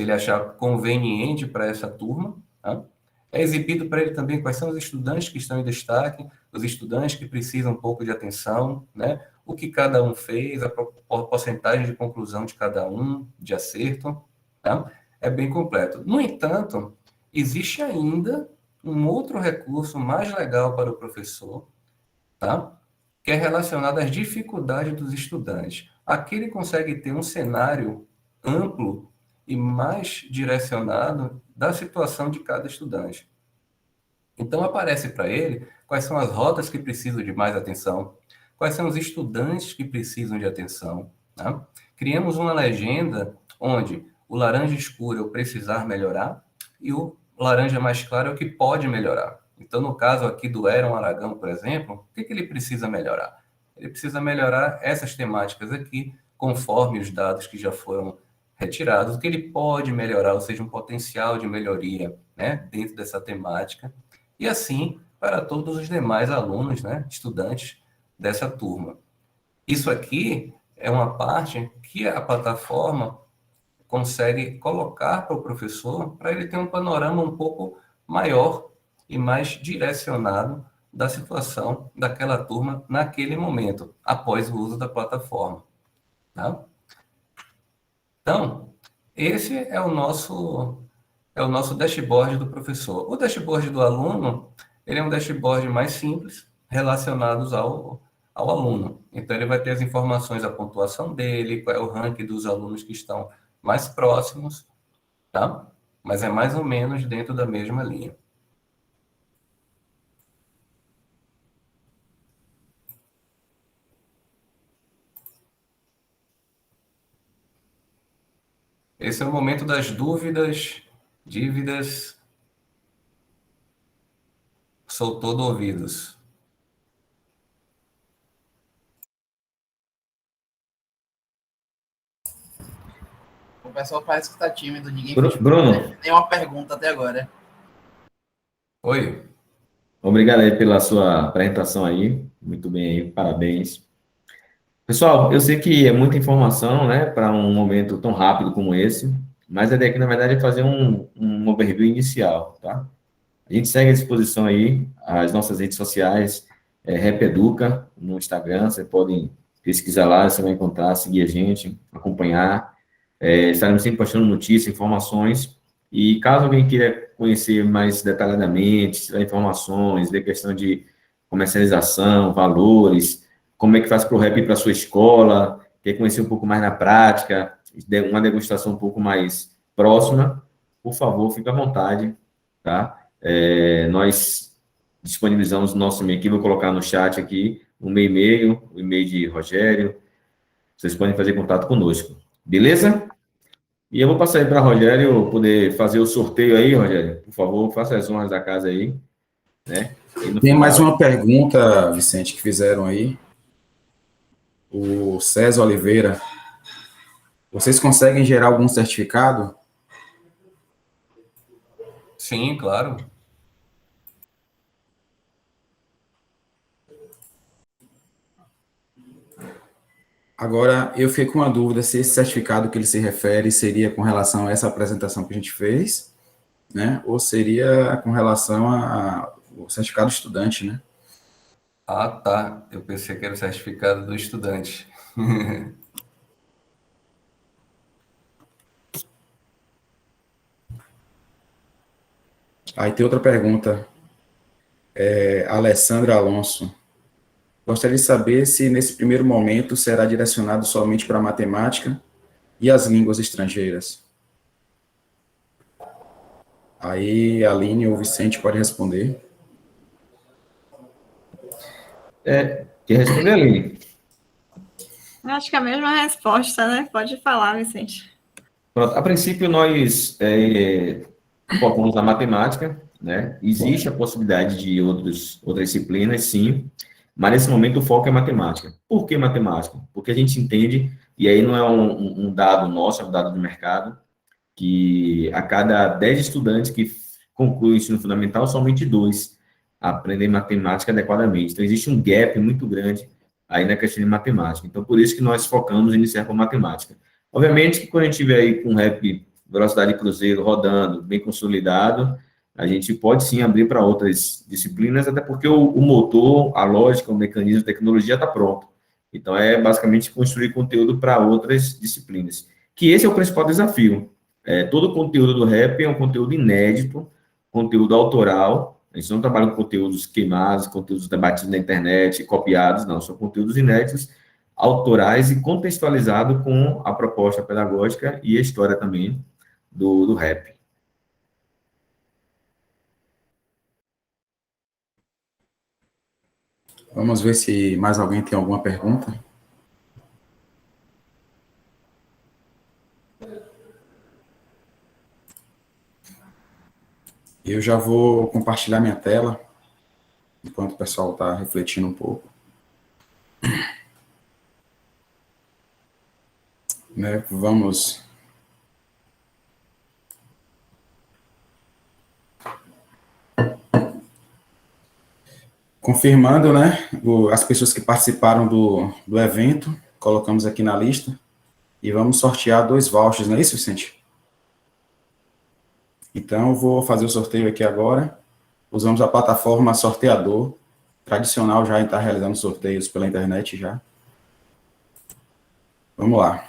ele achar conveniente para essa turma. Tá? É exibido para ele também quais são os estudantes que estão em destaque, os estudantes que precisam um pouco de atenção, né? O que cada um fez, a porcentagem de conclusão de cada um, de acerto. Tá? É bem completo. No entanto, existe ainda um outro recurso mais legal para o professor, tá? Que é relacionado às dificuldades dos estudantes. Aqui ele consegue ter um cenário amplo e mais direcionado da situação de cada estudante. Então, aparece para ele quais são as rotas que precisam de mais atenção, quais são os estudantes que precisam de atenção. Tá? Criamos uma legenda onde o laranja escuro é o precisar melhorar e o laranja mais claro é o que pode melhorar. Então, no caso aqui do Heron Aragão, por exemplo, o que ele precisa melhorar? Ele precisa melhorar essas temáticas aqui, conforme os dados que já foram retirados, o que ele pode melhorar, ou seja, um potencial de melhoria, né, dentro dessa temática, e assim para todos os demais alunos, né, estudantes dessa turma. Isso aqui é uma parte que a plataforma consegue colocar para o professor para ele ter um panorama um pouco maior e mais direcionado da situação daquela turma naquele momento, após o uso da plataforma. Tá? Então, esse é o nosso dashboard do professor. O dashboard do aluno, ele é um dashboard mais simples, relacionados ao aluno. Então, ele vai ter as informações, a pontuação dele, qual é o ranking dos alunos que estão mais próximos, tá? Mas é mais ou menos dentro da mesma linha. Esse é o momento das dúvidas, dívidas. Sou todo ouvidos. O pessoal parece que está tímido, ninguém Bru- fez Bruno, nenhuma pergunta até agora. Oi. obrigado aí pela sua apresentação aí. Muito bem aí, parabéns. Pessoal, eu sei que é muita informação, né, para um momento tão rápido como esse, mas a ideia aqui, na verdade, é fazer um overview inicial, tá? A gente segue à disposição aí, as nossas redes sociais, Rap Educa, no Instagram, você podem pesquisar lá, você vai encontrar, seguir a gente, acompanhar. Estaremos sempre postando notícias, informações, e caso alguém queira conhecer mais detalhadamente, tiver informações, ver questão de comercialização, valores, como é que faz para o rap ir para a sua escola, quer conhecer um pouco mais na prática, uma degustação um pouco mais próxima, por favor, fique à vontade, tá? Nós disponibilizamos o nosso e-mail aqui, vou colocar no chat aqui, o meu e-mail, o e-mail de Rogério, vocês podem fazer contato conosco, beleza? E eu vou passar aí para Rogério poder fazer o sorteio aí, Rogério, por favor, faça as honras da casa aí, né? Tem mais uma pergunta, Vicente, que fizeram aí. O César Oliveira. Vocês conseguem gerar algum certificado? Sim, claro. Agora, eu fiquei com uma dúvida se esse certificado que ele se refere seria com relação a essa apresentação que a gente fez, né? Ou seria com relação ao certificado estudante, né? Ah, tá. Eu pensei que era o certificado do estudante. Aí tem outra pergunta. Alessandra Alonso. Gostaria de saber se nesse primeiro momento será direcionado somente para a matemática e as línguas estrangeiras. Aí a Aline ou o Vicente pode responder. Quer responder, Aline? Acho que é a mesma resposta, né? Pode falar, Vicente. Pronto, a princípio nós focamos na matemática, né? Existe a possibilidade de outras disciplinas, sim, mas nesse momento o foco é matemática. Por que matemática? Porque a gente entende, e aí não é um dado nosso, é um dado do mercado, que a cada 10 estudantes que concluem o ensino fundamental, somente 2 aprendem matemática adequadamente. Então, existe um gap muito grande aí na questão de matemática. Então, por isso que nós focamos em iniciar com matemática. Obviamente que quando a gente estiver aí com o rap velocidade cruzeiro rodando, bem consolidado, a gente pode sim abrir para outras disciplinas, até porque o motor, a lógica, o mecanismo, a tecnologia está pronto. Então, é basicamente construir conteúdo para outras disciplinas. Que esse é o principal desafio. Todo o conteúdo do rap é um conteúdo inédito, conteúdo autoral. A gente não trabalha com conteúdos queimados, conteúdos debatidos na internet, copiados, não. São conteúdos inéditos, autorais e contextualizados com a proposta pedagógica e a história também do rap. Vamos ver se mais alguém tem alguma pergunta. Eu já vou compartilhar minha tela, enquanto o pessoal está refletindo um pouco. Né? Vamos... Confirmando, né, as pessoas que participaram do evento, colocamos aqui na lista, e vamos sortear 2 vouchers, não é isso, Vicente? Então, eu vou fazer o sorteio aqui agora. Usamos a plataforma Sorteador, tradicional já em estar realizando sorteios pela internet já. Vamos lá.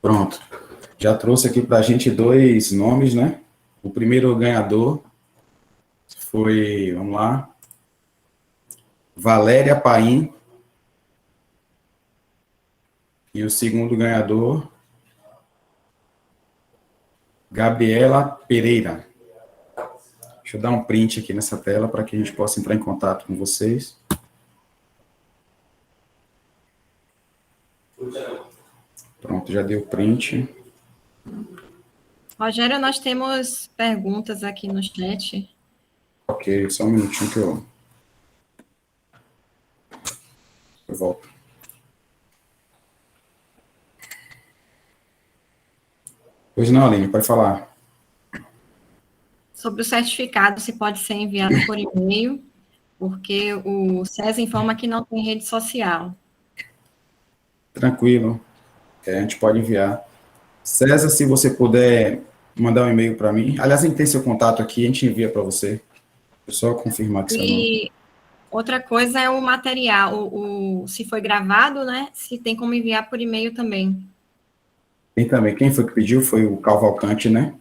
Pronto. Já trouxe aqui para a gente 2 nomes, né? O primeiro ganhador foi, vamos lá, Valéria Paim. E o segundo ganhador, Gabriela Pereira. Deixa eu dar um print aqui nessa tela para que a gente possa entrar em contato com vocês. Pronto, já deu print. Rogério, nós temos perguntas aqui no chat. Ok, só um minutinho que eu volto. Pois não, Aline, pode falar. Sobre o certificado, se pode ser enviado por e-mail, porque o SESI informa que não tem rede social. Tranquilo, a gente pode enviar. César, se você puder mandar um e-mail para mim. Aliás, a gente tem seu contato aqui, a gente envia para você. É só confirmar que você E outra coisa é o material, se foi gravado, né? Se tem como enviar por e-mail também. tem também. Quem foi que pediu foi o Cavalcante, né?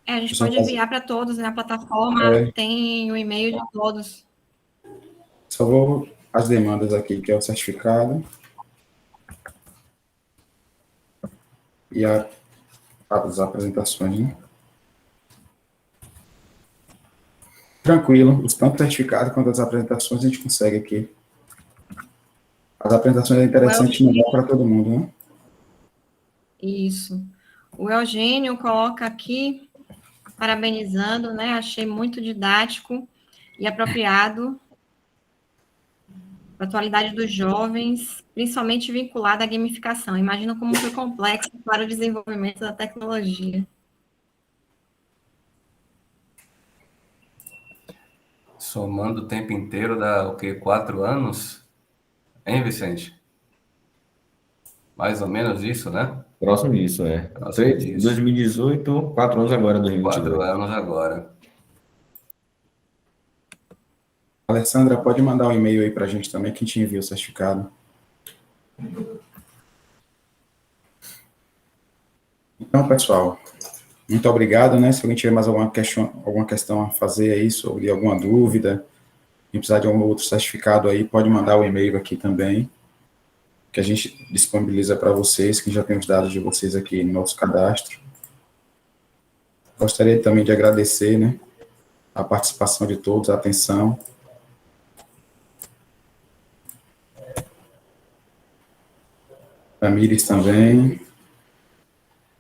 A gente pode enviar para todos, né? A plataforma tem o e-mail de todos. Só vou as demandas aqui, que é o certificado. E as apresentações, né? Tranquilo, tanto certificado quanto as apresentações a gente consegue aqui. As apresentações é interessante mandar para todo mundo, né? Isso. O Eugênio coloca aqui, parabenizando, né? Achei muito didático e apropriado para a atualidade dos jovens, principalmente vinculado à gamificação. Imagina como foi complexo para o desenvolvimento da tecnologia. Somando o tempo inteiro dá o quê? 4 anos? Hein, Vicente? Mais ou menos isso, né? Próximo disso, é. Próximo disso. 2018, 4 anos agora, 2022. 4 anos agora. Alessandra, pode mandar um e-mail aí para a gente também, que a gente envia o certificado. Então, pessoal, muito obrigado, né? Se alguém tiver mais alguma questão a fazer aí, sobre alguma dúvida, e precisar de algum outro certificado aí, pode mandar o e-mail aqui também, que a gente disponibiliza para vocês, que já tem os dados de vocês aqui no nosso cadastro. Gostaria também de agradecer, né, a participação de todos, a atenção. Tamires também.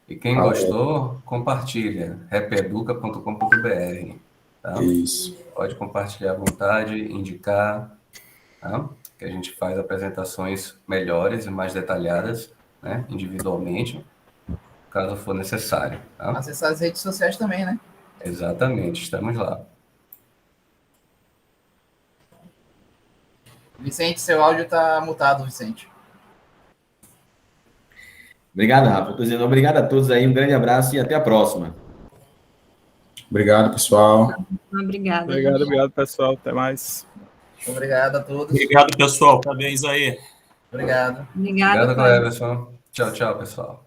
E quem gostou, compartilha. repeduca.com.br. Tá? Isso. Pode compartilhar à vontade, indicar, tá? Que a gente faz apresentações melhores e mais detalhadas, né? Individualmente, caso for necessário. Tá? Acessar as redes sociais também, né? Exatamente, estamos lá. Vicente, seu áudio está mutado, Vicente. Obrigado, Rafa. Estou dizendo obrigado a todos aí, um grande abraço e até a próxima. Obrigado, pessoal. Obrigada. Obrigado, pessoal. Até mais. Obrigado a todos. Obrigado, pessoal. Parabéns aí. Obrigado. Obrigada, Obrigado, galera, pessoal. Tchau, tchau, pessoal.